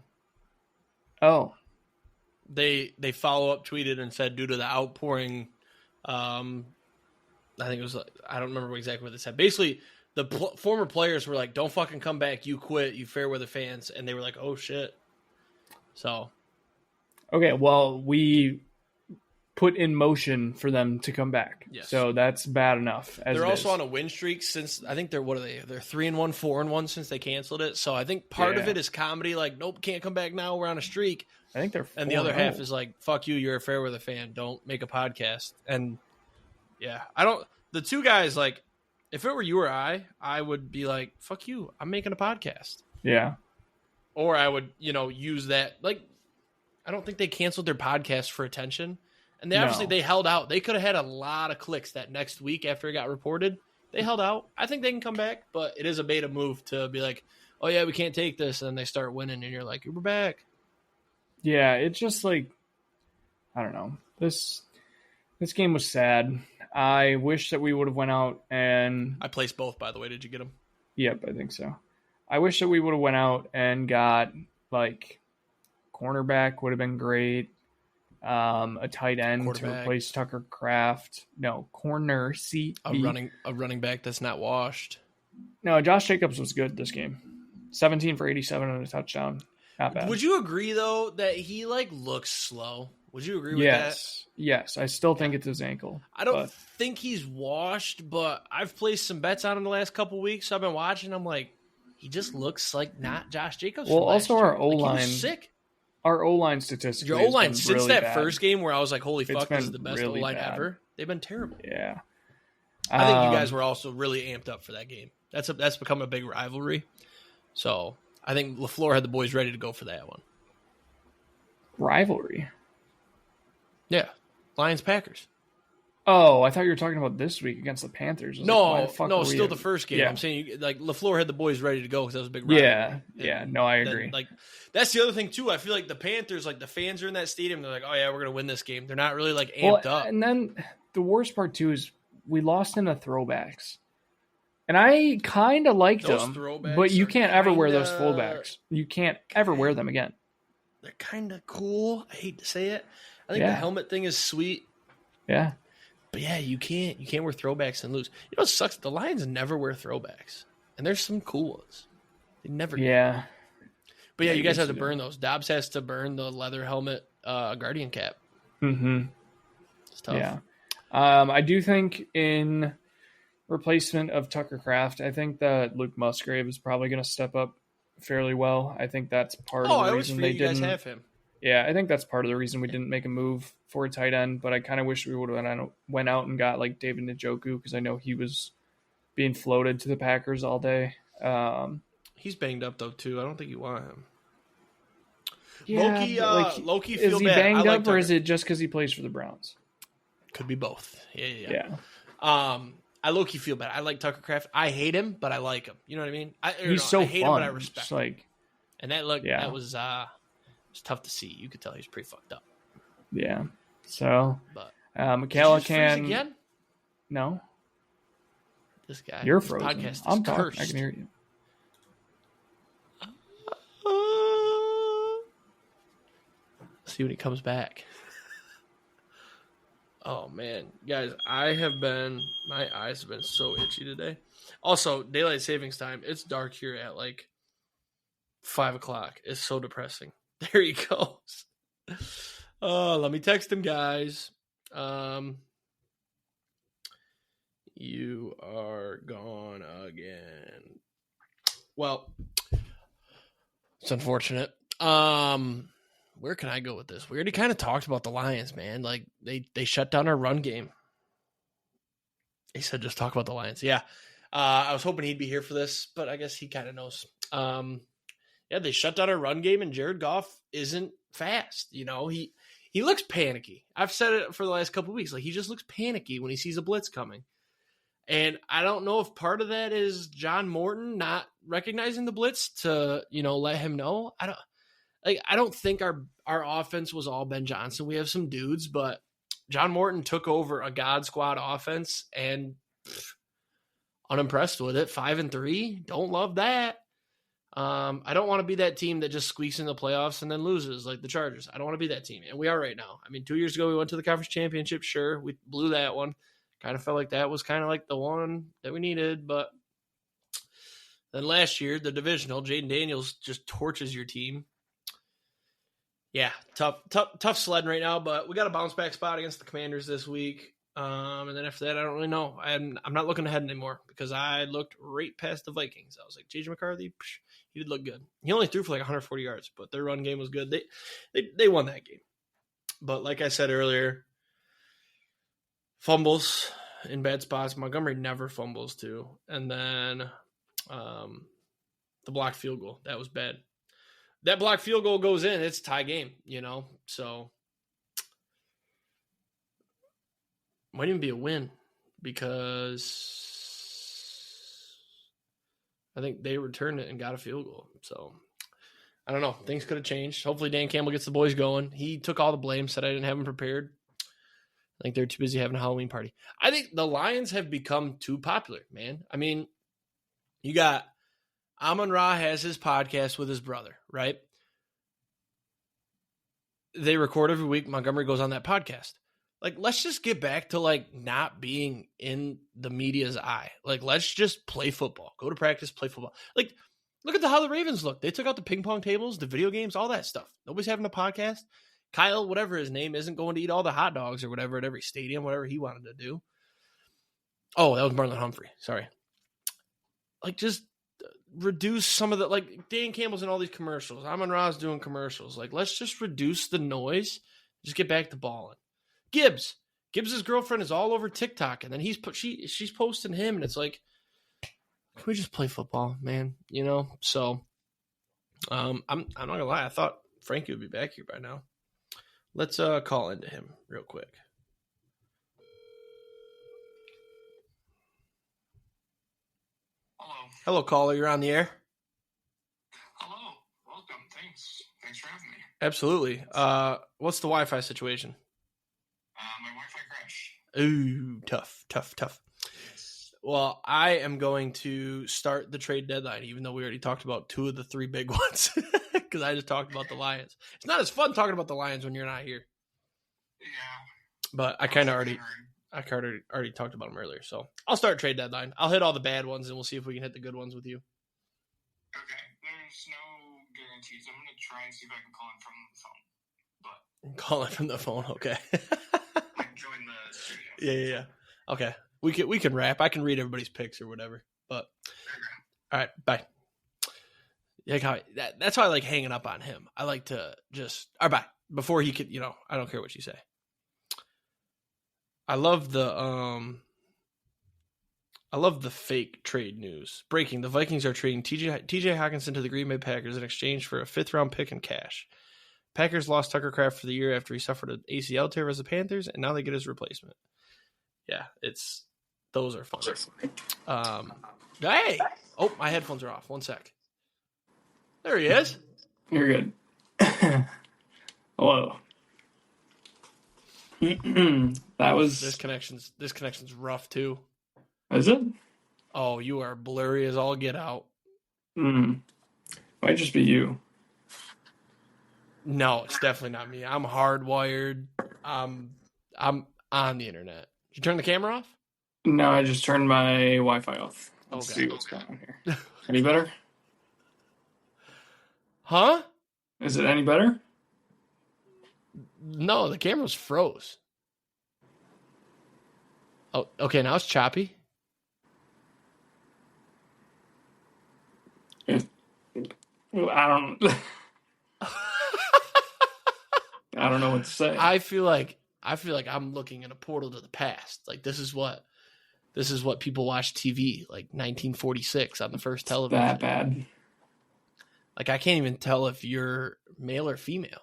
Oh. They follow-up tweeted and said due to the outpouring I think it was, I don't remember exactly what they said. Basically, the former players were like, don't fucking come back. You quit. You fair weather fans. And they were like, oh, shit. So. Okay, well, we put in motion for them to come back. Yes. So that's bad enough. They're also on a win streak since, I think what are they? They're 3-1, 4-1 since they canceled it. So I think part of it is comedy. Like, nope, can't come back now. We're on a streak. I think they're 4-0. And the other half is like, fuck you. You're a fair weather fan. Don't make a podcast. And yeah, the two guys, like, if it were you or I would be like, fuck you. I'm making a podcast. Yeah. Or I would, use that. Like, I don't think they canceled their podcast for attention. And they held out. They could have had a lot of clicks that next week after it got reported. They held out. I think they can come back, but it is a beta move to be like, oh, yeah, we can't take this. And then they start winning, and you're like, we're back. Yeah, it's just like, I don't know. This game was sad. I wish that we would have went out and... I placed both, by the way. Did you get them? Yep, I think so. I wish that we would have went out and got, like, cornerback would have been great. A tight end to replace Tucker Kraft. No, corner seat. A running back that's not washed. No, Josh Jacobs was good this game. 17 for 87 and a touchdown. Not bad. Would you agree though that he looks slow? Would you agree with that? Yes. I still think it's his ankle. I don't think he's washed, but I've placed some bets on him the last couple weeks. So I've been watching. I'm like, he just looks like not Josh Jacobs. Well, also our O-line, sick. Our O-line statistically, your O-line since really that bad. First game where I was like, "Holy fuck, this is the best really O-line bad. ever." They've been terrible. Yeah, I think you guys were also really amped up for that game. That's become a big rivalry. So I think LaFleur had the boys ready to go for that one. Rivalry. Yeah, Lions Packers. Oh, I thought you were talking about this week against the Panthers. No, still the first game. Yeah. I'm saying, LaFleur had the boys ready to go because that was a big rivalry. Yeah. No, I agree. That's the other thing too. I feel like the Panthers, the fans are in that stadium. They're like, oh yeah, we're gonna win this game. They're not really amped up. And then the worst part too is we lost in the throwbacks, and I kind of liked them, but you can't ever wear those fullbacks. You can't ever wear them again. They're kind of cool. I hate to say it. I think the helmet thing is sweet. Yeah. But yeah, you can't wear throwbacks and lose. You know what sucks? The Lions never wear throwbacks. And there's some cool ones. They never do. Yeah. But yeah, you guys have to burn those. Dobbs has to burn the leather helmet Guardian cap. Mm-hmm. It's tough. Yeah. I do think in replacement of Tucker Kraft, I think that Luke Musgrave is probably going to step up fairly well. I think that's part of the reason they didn't. You guys have him. Yeah, I think that's part of the reason we didn't make a move for a tight end, but I kind of wish we would have went out and got David Njoku because I know he was being floated to the Packers all day. He's banged up though too. I don't think you want him. Yeah, Loki is he banged up or is it just because he plays for the Browns? Could be both. Yeah. I low-key feel bad. I like Tucker Kraft. I hate him, but I like him. You know what I mean? I hate fun. him, but I respect him. And that was it's tough to see. You could tell he's pretty fucked up. Yeah. So, but McCallum again? No. This guy. You're frozen. Podcast I'm talking. I can hear you. See when he comes back. Oh man, guys, my eyes have been so itchy today. Also, daylight savings time. It's dark here at 5:00. It's so depressing. There he goes. Let me text him, guys. You are gone again. Well, it's unfortunate. Where can I go with this? We already kind of talked about the Lions, man. They shut down our run game. He said just talk about the Lions. Yeah. I was hoping he'd be here for this, but I guess he kind of knows. They shut down our run game, and Jared Goff isn't fast. He looks panicky. I've said it for the last couple of weeks. He just looks panicky when he sees a blitz coming. And I don't know if part of that is John Morton not recognizing the blitz to, let him know. I don't think our offense was all Ben Johnson. We have some dudes, but John Morton took over a God Squad offense and unimpressed with it. 5-3. Don't love that. I don't want to be that team that just squeaks in the playoffs and then loses like the Chargers. I don't want to be that team. And we are right now. 2 years ago, we went to the conference championship. Sure. We blew that one. Kind of felt like that was kind of like the one that we needed. But then last year, the divisional, Jaden Daniels just torches your team. Yeah, tough sledding right now, but we got a bounce back spot against the Commanders this week. And then after that, I don't really know. I'm not looking ahead anymore because I looked right past the Vikings. I was like, JJ McCarthy, he did look good. He only threw for like 140 yards, but their run game was good. They won that game. But like I said earlier, fumbles in bad spots. Montgomery never fumbles too. And then the blocked field goal, that was bad. That blocked field goal goes in, it's a tie game, so might even be a win because I think they returned it and got a field goal. So I don't know. Things could have changed. Hopefully Dan Campbell gets the boys going. He took all the blame, said I didn't have them prepared. I think they're too busy having a Halloween party. I think the Lions have become too popular, man. I mean, you got Amon-Ra has his podcast with his brother, right? They record every week. Montgomery goes on that podcast. Like, let's just get back to, like, not being in the media's eye. Like, let's just play football. Go to practice, play football. Like, look at how the Ravens look. They took out the ping pong tables, the video games, all that stuff. Nobody's having a podcast. Kyle, whatever his name, isn't going to eat all the hot dogs or whatever at every stadium, whatever he wanted to do. Oh, that was Marlon Humphrey. Sorry. Like, just reduce some of the, like, Dan Campbell's in all these commercials. Amon-Ra's doing commercials. Like, let's just reduce the noise. Just get back to balling. Gibbs' girlfriend is all over TikTok, and then she's posting him, and it's like, can we just play football, man? So I'm not gonna lie, I thought Frankie would be back here by now. Let's call into him real quick. Hello, caller. You're on the air. Hello. Welcome. Thanks for having me. Absolutely. What's the Wi-Fi situation? My Wi-Fi crashed. Ooh, tough. Yes. Well, I am going to start the trade deadline, even though we already talked about two of the three big ones, because I just talked about the Lions. It's not as fun talking about the Lions when you're not here. Yeah. But I kind of already talked about them earlier, so I'll start trade deadline. I'll hit all the bad ones, and we'll see if we can hit the good ones with you. Okay. There's no guarantees. I'm going to try and see if I can call in from the phone. Call it from the phone, okay. I can join the studio. Yeah. Okay. We can wrap. I can read everybody's picks or whatever. But all right, bye. Yeah, that's how I like hanging up on him. I like to just all right, bye. Before he could, I don't care what you say. I love the fake trade news. Breaking: the Vikings are trading TJ Hockenson to the Green Bay Packers in exchange for a 5th-round pick and cash. Packers lost Tucker Kraft for the year after he suffered an ACL tear as the Panthers, and now they get his replacement. Yeah, those are fun. Hey! Oh, my headphones are off. One sec. There he is. You're good. Hello. That was... This connection's rough, too. Is it? Oh, you are blurry as all get out. Might just be you. No, it's definitely not me. I'm hardwired. I'm on the internet. Did you turn the camera off? No, I just turned my Wi-Fi off. Let's see what's going on here. Any better? Huh? Is it any better? No, the camera's froze. Oh, okay, now it's choppy. I don't know what to say. I feel like I'm looking in a portal to the past. Like this is what people watch TV, like 1946 on the first television. That bad. Like I can't even tell if you're male or female.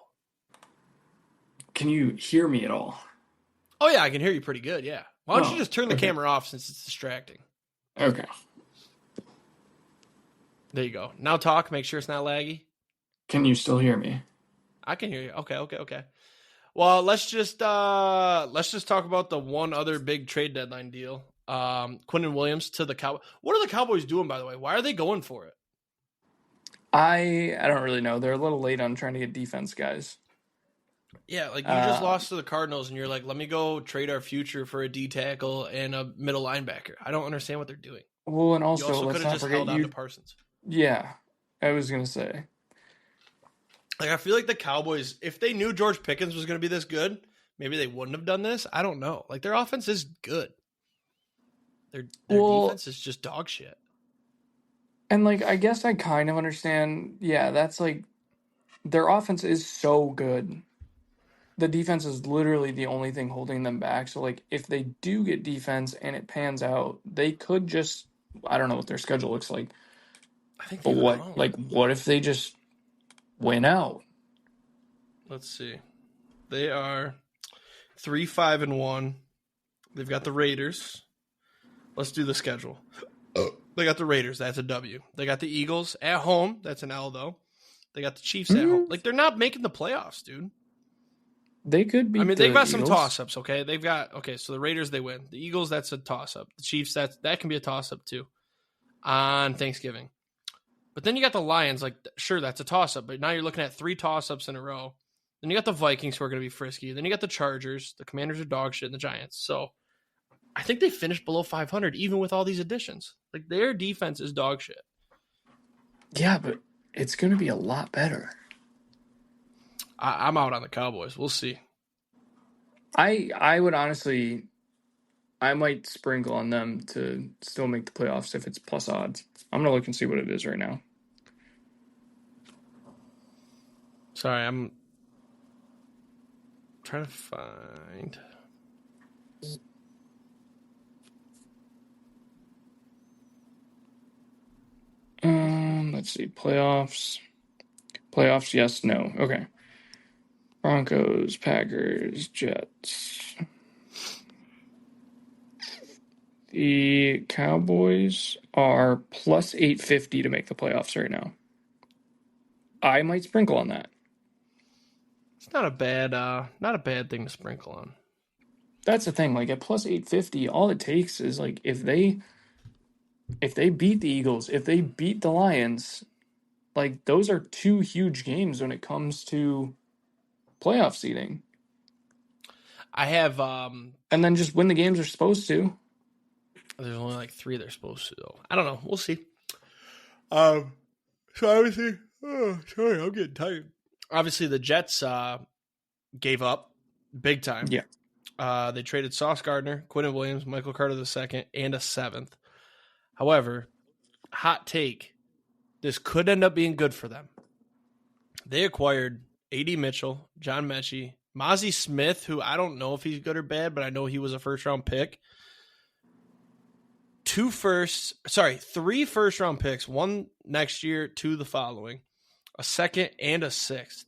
Can you hear me at all? Oh yeah, I can hear you pretty good. Yeah. Why don't you just turn the camera off since it's distracting? Okay. There you go. Now talk. Make sure it's not laggy. Can you still hear me? I can hear you. Okay. Well, let's just talk about the one other big trade deadline deal. Quinnen Williams to the Cowboys. What are the Cowboys doing, by the way? Why are they going for it? I don't really know. They're a little late on trying to get defense guys. Yeah, like you just lost to the Cardinals, and you're like, let me go trade our future for a D tackle and a middle linebacker. I don't understand what they're doing. Well, and You also also let's could have not just forget held on to Parsons. Yeah, I was gonna say. Like, I feel like the Cowboys, if they knew George Pickens was going to be this good, maybe they wouldn't have done this. I don't know. Like, their offense is good. Their defense is just dog shit. And like, I guess I kind of understand. Yeah, that's like their offense is so good. The defense is literally the only thing holding them back. So like, if they do get defense and it pans out, they could just. I don't know what their schedule looks like. I think they But have what, their own. like, what if they just win out? Let's see. They are 3-5-1. They've got the Raiders. Let's do the schedule. They got the Raiders. That's a W. They got the Eagles at home. That's an L, though. They got the Chiefs at home. Like, they're not making the playoffs, dude. They could be. I mean, they've got some toss-ups, okay? They've got, okay, so the Raiders, they win. The Eagles, that's a toss-up. The Chiefs, that can be a toss-up, too, on Thanksgiving. But then you got the Lions, like, sure, that's a toss-up, but now you're looking at 3 toss-ups in a row. Then you got the Vikings, who are going to be frisky. Then you got the Chargers. The Commanders are dog shit, and the Giants. So I think they finished below 500, even with all these additions. Like, their defense is dog shit. Yeah, but it's going to be a lot better. I'm out on the Cowboys. We'll see. I would honestly, I might sprinkle on them to still make the playoffs if it's plus odds. I'm going to look and see what it is right now. Sorry, I'm trying to find. Let's see. Playoffs, yes, no. Okay. Broncos, Packers, Jets. The Cowboys are plus 850 to make the playoffs right now. I might sprinkle on that. It's not a bad thing to sprinkle on. That's the thing. Like at plus 850, all it takes is like if they beat the Eagles, if they beat the Lions, like those are 2 huge games when it comes to playoff seeding. I have and then just win the games they're supposed to. There's only like 3 they're supposed to, though. I don't know. We'll see. So obviously, sorry, I'm getting tired. Obviously, the Jets gave up big time. Yeah. They traded Sauce Gardner, Quinton Williams, Michael Carter II, and a 7th. However, hot take, this could end up being good for them. They acquired A.D. Mitchell, John Mechie, Mozzie Smith, who I don't know if he's good or bad, but I know he was a first-round pick. 3 first-round picks, 1 next year, 2 the following, a 2nd and a 6th.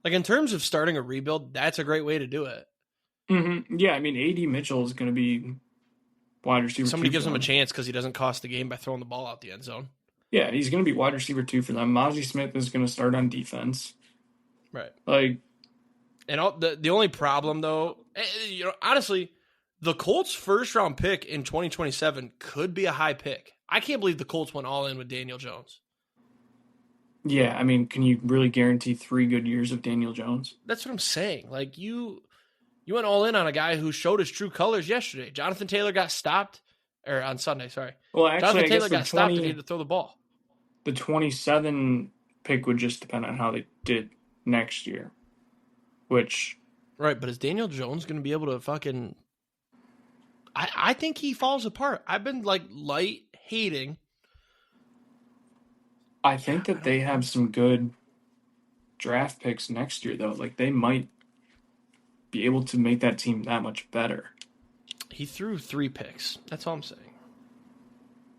Like, in terms of starting a rebuild, that's a great way to do it. Mm-hmm. Yeah, I mean, A.D. Mitchell is going to be wide receiver 2. Somebody gives him a chance because he doesn't cost the game by throwing the ball out the end zone. Yeah, he's going to be wide receiver 2 for them. Mozzie Smith is going to start on defense. Right. Like, and the only problem, though, honestly, the Colts' first-round pick in 2027 could be a high pick. I can't believe the Colts went all in with Daniel Jones. Yeah, I mean, can you really guarantee 3 good years of Daniel Jones? That's what I'm saying. Like, you went all in on a guy who showed his true colors yesterday. Jonathan Taylor got stopped, or on Sunday, sorry. Well, actually, Jonathan Taylor got stopped and he had to throw the ball. The 27 pick would just depend on how they did next year, which... Right, but is Daniel Jones going to be able to fucking... I think he falls apart. I've been, like, light hating. I think that they have some good draft picks next year, though. Like, they might be able to make that team that much better. He threw 3 picks. That's all I'm saying.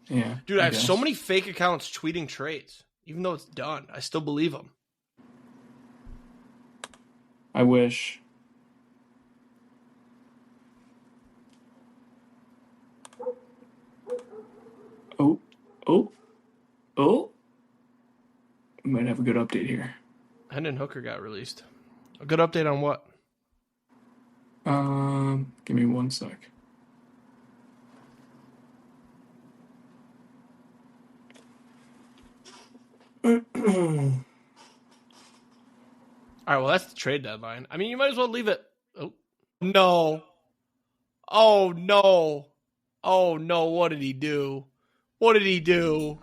Yeah. Dude, I have so many fake accounts tweeting trades. Even though it's done, I still believe them. I wish. Oh. We might have a good update here. Hendon Hooker got released. A good update on what? Give me 1 sec. All right, well, that's the trade deadline. I mean, you might as well leave it. Oh, no. Oh, no. Oh, no. What did he do? What did he do?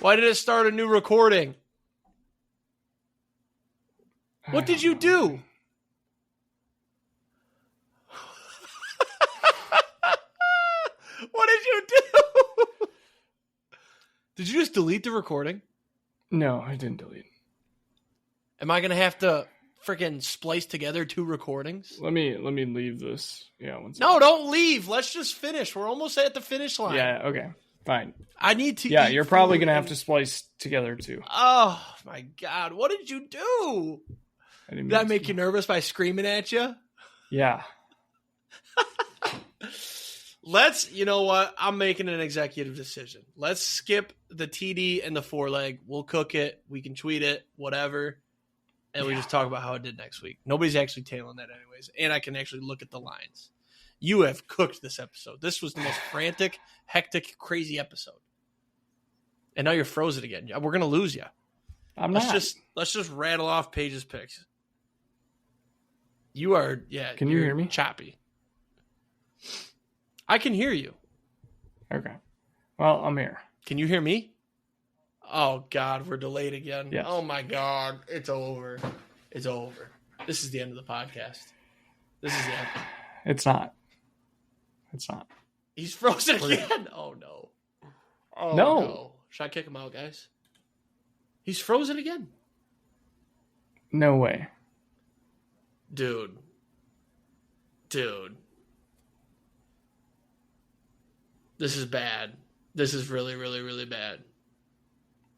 Why did it start a new recording? What did you do? What did you do? Did you just delete the recording? No, I didn't delete. Am I going to have to freaking splice together 2 recordings? Let me leave this. Yeah. No, don't leave. Let's just finish. We're almost at the finish line. Yeah. Okay. Fine. I need to. Yeah, you're probably going to have to splice together too. Oh my God. What did you do? Did that make you nervous by screaming at you? Yeah. You know what? I'm making an executive decision. Let's skip the TD and the 4-leg. We'll cook it. We can tweet it, whatever. And we just talk about how it did next week. Nobody's actually tailing that anyways. And I can actually look at the lines. You have cooked this episode. This was the most frantic, hectic, crazy episode. And now you're frozen again. We're going to lose you. Let's just rattle off Paige's picks. You are, Can you hear me? Choppy. I can hear you. Okay. Well, I'm here. Can you hear me? Oh, God, we're delayed again. Yes. Oh, my God. It's over. It's over. This is the end of the podcast. This is the end. It's not. It's not. He's frozen again. Oh, no. Oh, no. Should I kick him out, guys? He's frozen again. No way. Dude. This is bad. This is really, really, really bad.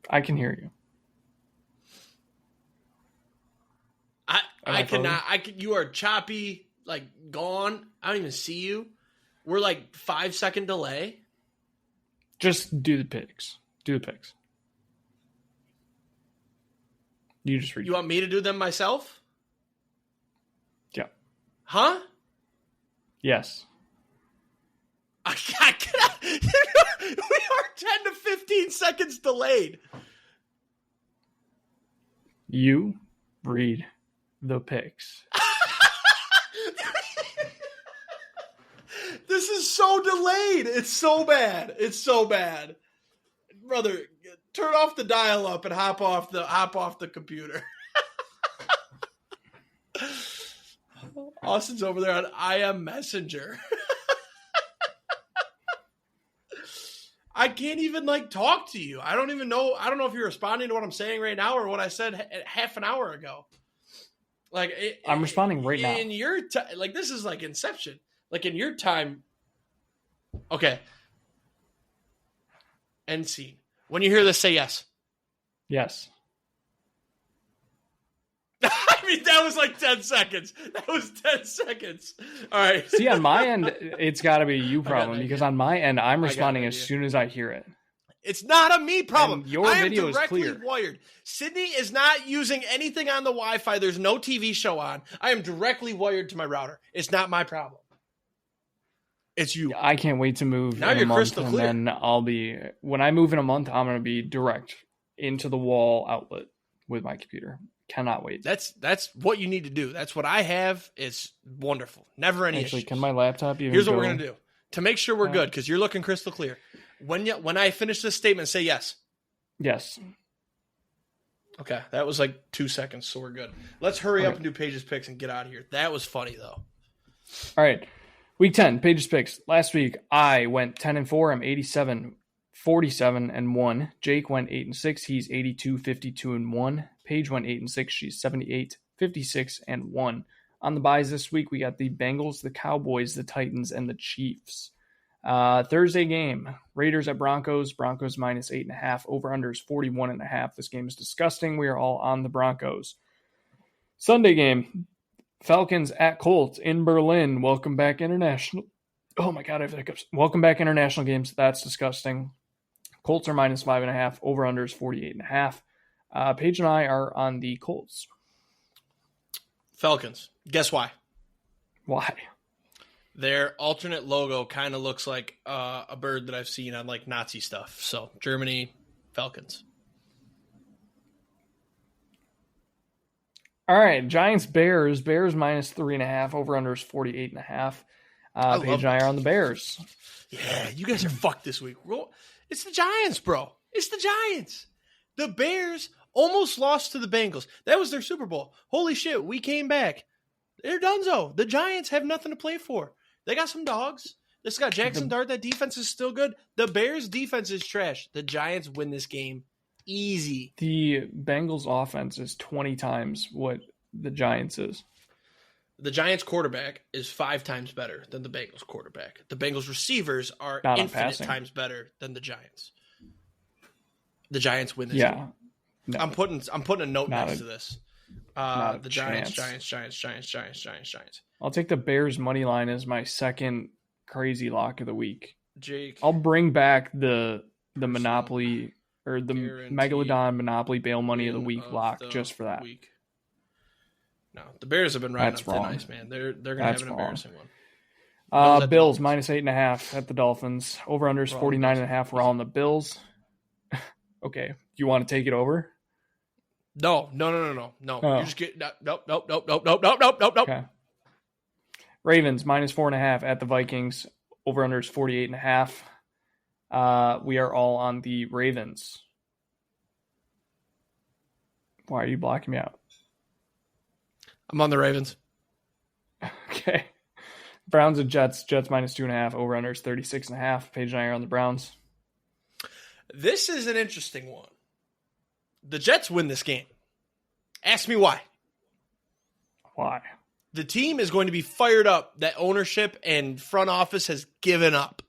I can hear you. I cannot. You are choppy, like gone. I don't even see you. We're like 5-second delay. Just do the picks. Do the picks. You just read. You want me to do them myself? Yeah. Huh? Yes. I cannot. We are 10 to 15 seconds delayed. You read the picks. This is so delayed. It's so bad. It's so bad. Brother, turn off the dial up and hop off the computer. Austin's over there on I Am Messenger. I can't even talk to you. I don't even know. I don't know if you're responding to what I'm saying right now or what I said half an hour ago. I'm responding right now. In your this is like Inception. Like in your time. Okay. End scene. When you hear this, say yes. Yes. I mean, that was like 10 seconds. That was 10 seconds. All right. See, on my end, it's got to be you problem because on my end, I'm responding as soon as I hear it. It's not a me problem. And your video is clear. Wired. Sydney is not using anything on the Wi-Fi. There's no TV show on. I am directly wired to my router. It's not my problem. It's you. I can't wait to move now in you're a month, crystal clear. And then when I move in a month, I'm going to be direct into the wall outlet with my computer. Cannot wait. That's what you need to do. That's what I have. It's wonderful. Never any Actually, issues. can my laptop even Here's what go? we're going to do. To make sure we're good, because you're looking crystal clear. When I finish this statement, say yes. Yes. Okay, that was like 2 seconds, so we're good. Let's hurry up and do Paige's picks and get out of here. That was funny, though. All right. Week 10, Paige's picks. Last week, I went 10-4. I'm 87, 47-1. Jake went 8-6. He's 82, 52-1. Paige went 8-6. She's 78, 56-1. On the buys this week, we got the Bengals, the Cowboys, the Titans, and the Chiefs. Thursday game, Raiders at Broncos. Broncos minus 8.5. Over-under is 41.5. This game is disgusting. We are all on the Broncos. Sunday game, Falcons at Colts in Berlin. Welcome back, international. Oh my God, I have hiccups. Welcome back, international games. That's disgusting. Colts are minus 5.5. Over-under is 48.5. Paige and I are on the Colts. Falcons. Guess why? Why? Their alternate logo kind of looks like a bird that I've seen on like Nazi stuff. So Germany, Falcons. All right, Giants Bears. Bears minus 3.5. Over under is 48.5. Paige and I are on the Bears. Yeah, you guys are fucked this week. It's the Giants, bro. It's the Giants. The Bears almost lost to the Bengals. That was their Super Bowl. Holy shit, we came back. They're donezo. The Giants have nothing to play for. They got some dogs. They got Jackson Dart. That defense is still good. The Bears' defense is trash. The Giants win this game easy. The Bengals' offense is 20 times what the Giants is. The Giants' quarterback is 5 times better than the Bengals' quarterback. The Bengals' receivers are Not infinite times better than the Giants. The Giants win this game. No, I'm putting a note next to this. The chance. Giants. I'll take the Bears money line as my second crazy lock of the week. Jake, I'll bring back the Monopoly or the Megaladon Monopoly bail money of the week lock just for that. No, the Bears have been riding That's up thin wrong. ice, man. They're gonna have an embarrassing one. Bills minus 8.5 at the Dolphins. Over under is 49.5. We're all on the Bills. Okay, do you want to take it over? No. Oh. You just get nope. Okay. Ravens minus 4.5 at the Vikings. Over under is 48.5. We are all on the Ravens. Why are you blocking me out? I'm on the Ravens. Okay. Browns and Jets. Jets minus 2.5. Over under is 36.5. Paige and I are on the Browns. This is an interesting one. The Jets win this game. Ask me why. Why? The team is going to be fired up. That ownership and front office has given up.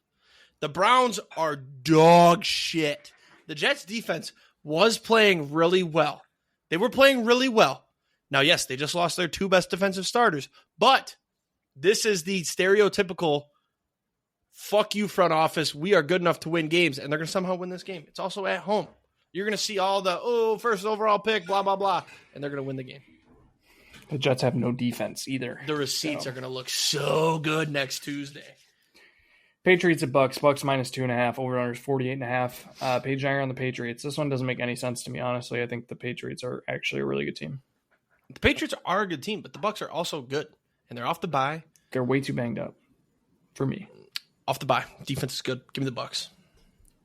The Browns are dog shit. The Jets defense was playing really well. They were playing really well. Now, yes, they just lost their 2 best defensive starters, but this is the stereotypical fuck you front office. We are good enough to win games, and they're going to somehow win this game. It's also at home. You're going to see all the, first overall pick, blah, blah, blah, and they're going to win the game. The Jets have no defense either. The receipts are going to look so good next Tuesday. Patriots at Bucks. Bucks minus 2.5. Over under is 48.5. Paige and I are on the Patriots. This one doesn't make any sense to me, honestly. I think the Patriots are actually a really good team. The Patriots are a good team, but the Bucks are also good, and they're off the bye. They're way too banged up for me. Off the bye. Defense is good. Give me the Bucks.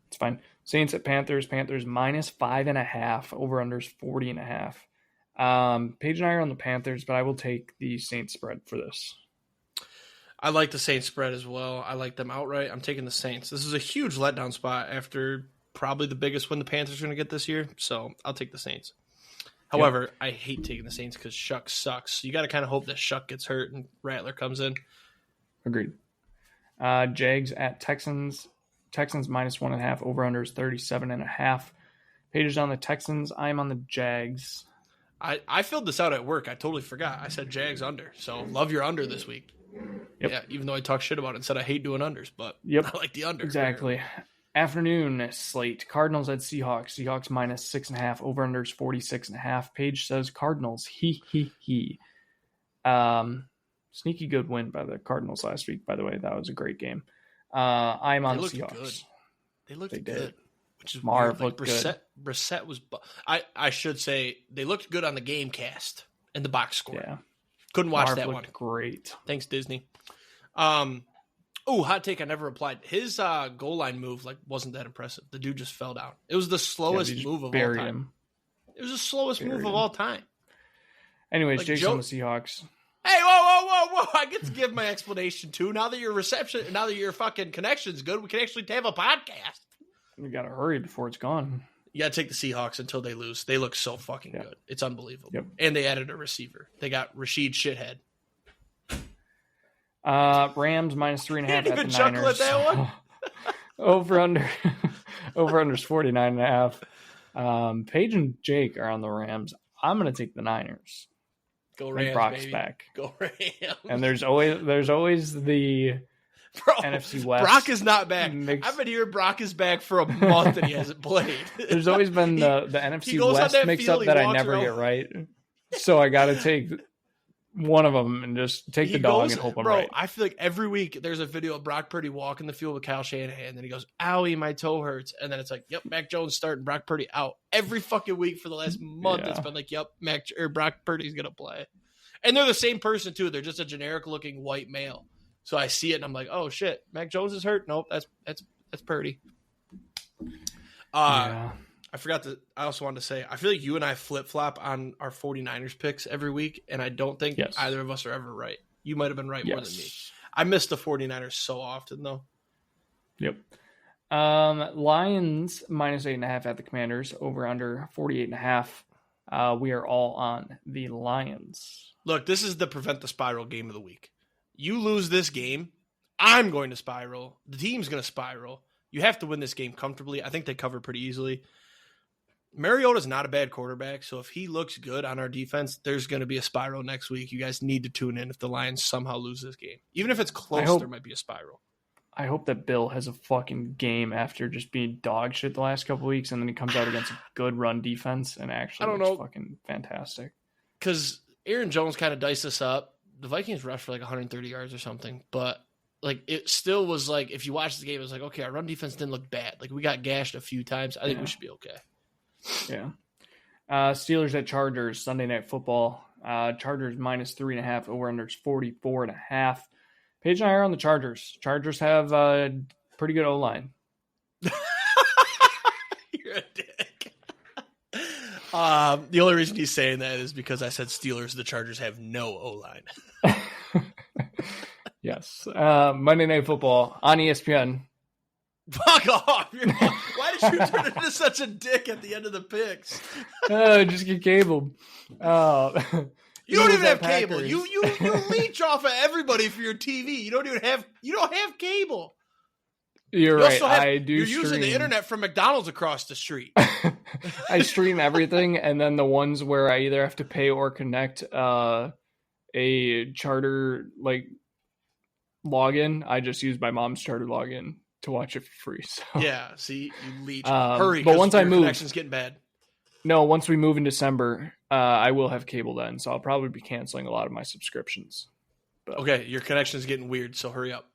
It's fine. Saints at Panthers. Panthers minus 5.5. Over under is 40.5. Paige and I are on the Panthers, but I will take the Saints spread for this. I like the Saints spread as well. I like them outright. I'm taking the Saints. This is a huge letdown spot after probably the biggest win the Panthers are going to get this year, so I'll take the Saints. However, I hate taking the Saints because Shuck sucks. You got to kind of hope that Shuck gets hurt and Rattler comes in. Agreed. Jags at Texans. Texans minus 1.5. Over under is 37.5. Paige is on the Texans. I'm on the Jags. I filled this out at work. I totally forgot. I said Jags under. So love your under this week. Yep. Yeah, even though I talked shit about it and said I hate doing unders, but I like the under. Exactly. Afternoon slate. Cardinals at Seahawks. Seahawks minus 6.5. Over under is 46.5. Paige says Cardinals. He. Sneaky good win by the Cardinals last week, by the way. That was a great game. I'm on the Seahawks. Good. They looked good. Did. Which is Marv weird. looked good. Brissett was... I should say they looked good on the game cast and the box score. Yeah. Couldn't watch Marv that looked one. Great. Thanks, Disney. Hot take I never replied. His goal line move wasn't that impressive. The dude just fell down. It was the slowest move of all time. Him. It was the slowest move of all time. Anyways, Jake's on the Seahawks. Hey, whoa. I get to give my explanation too. Now that your fucking connection's good, we can actually have a podcast. We got to hurry before it's gone. You got to take the Seahawks until they lose. They look so fucking good. It's unbelievable. Yep. And they added a receiver. They got Rashid Shithead. Rams minus 3.5 at the Niners. Chuckle at that one? Over under is 49.5. Paige and Jake are on the Rams. I'm going to take the Niners. Go Rams, Brock's baby. back. Go Rams. And there's always the NFC West. Brock is not back. I've been hearing Brock is back for a month and he hasn't played. There's always been the NFC West mix-up that I never get right. So I got to take one of them and just take the dog and hope I'm right. I feel like every week there's a video of Brock Purdy walking the field with Kyle Shanahan, and then he goes, "Owie, my toe hurts," and then it's like, "Yep, Mac Jones starting, Brock Purdy out." Every fucking week for the last month, It's been like, "Yep, Brock Purdy's gonna play," and they're the same person too. They're just a generic looking white male. So I see it and I'm like, "Oh shit, Mac Jones is hurt." Nope, that's Purdy. I forgot to. I also wanted to say, I feel like you and I flip flop on our 49ers picks every week, and I don't think either of us are ever right. You might have been right more than me. I miss the 49ers so often, though. Yep. Lions -8.5 at the Commanders, over under 48.5. We are all on the Lions. Look, this is the prevent the spiral game of the week. You lose this game, I'm going to spiral. The team's going to spiral. You have to win this game comfortably. I think they cover pretty easily. Mariota's not a bad quarterback, so if he looks good on our defense, there's going to be a spiral next week. You guys need to tune in if the Lions somehow lose this game. Even if it's close, there might be a spiral. I hope that Bill has a fucking game after just being dog shit the last couple of weeks, and then he comes out against a good run defense and actually looks fucking fantastic. Because Aaron Jones kind of diced us up. The Vikings rushed for like 130 yards or something, but like it still was like, if you watch the game, it was like, okay, our run defense didn't look bad. Like we got gashed a few times. I think we should be okay. Yeah. Steelers at Chargers, Sunday Night Football. Chargers -3.5, over under 44.5. Paige and I are on the Chargers. Chargers have a pretty good O-line. You're a dick. The only reason he's saying that is because I said Steelers. The Chargers have no O-line. Yes. Monday Night Football on ESPN. Fuck off. Why did you turn into such a dick at the end of the picks? Just get cabled. You don't even have cable. You leech off of everybody for your TV. You don't have cable. You're right. You're using the internet from McDonald's across the street. I stream everything, and then the ones where I either have to pay or connect a charter like login, I just use my mom's charter login to watch it for free. So. Yeah, see, you leech. Hurry, but once I move, connection's getting bad. No, once we move in December, I will have cable then, so I'll probably be canceling a lot of my subscriptions. But. Okay, your connection is getting weird, so hurry up.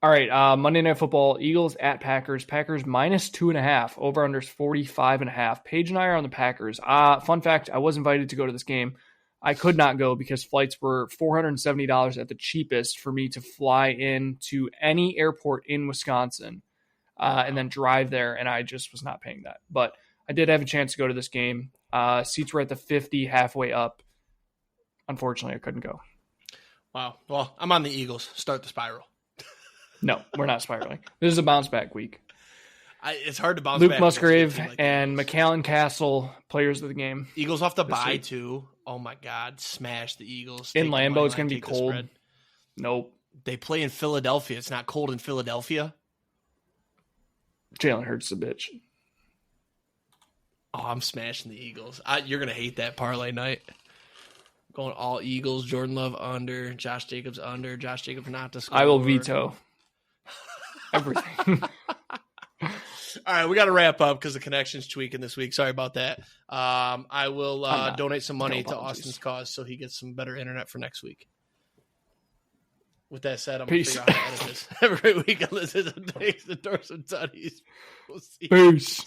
All right, Monday Night Football, Eagles at Packers. Packers -2.5, over under 45.5. Paige and I are on the Packers. Fun fact, I was invited to go to this game. I could not go because flights were $470 at the cheapest for me to fly in to any airport in Wisconsin and then drive there, and I just was not paying that. But I did have a chance to go to this game. Seats were at the 50, halfway up. Unfortunately, I couldn't go. Wow. Well, I'm on the Eagles. Start the spiral. No, we're not spiraling. This is a bounce-back week. It's hard to bounce back. Luke Musgrave and McAllen Castle, players of the game. Eagles off the bye, too. Oh, my God. Smash the Eagles. In Lambeau, it's going to be cold. Nope. They play in Philadelphia. It's not cold in Philadelphia. Jalen Hurts a bitch. Oh, I'm smashing the Eagles. You're going to hate that parlay night. Going all Eagles. Jordan Love under. Josh Jacobs under. Josh Jacobs not to score. I will veto everything. All right, we got to wrap up because the connection's tweaking this week. Sorry about that. I will donate some money to Austin's cause so he gets some better internet for next week. With that said, I'm going to figure out how to edit this. Have a great week. Listen to Tanks Tuddies. We'll see you. Peace.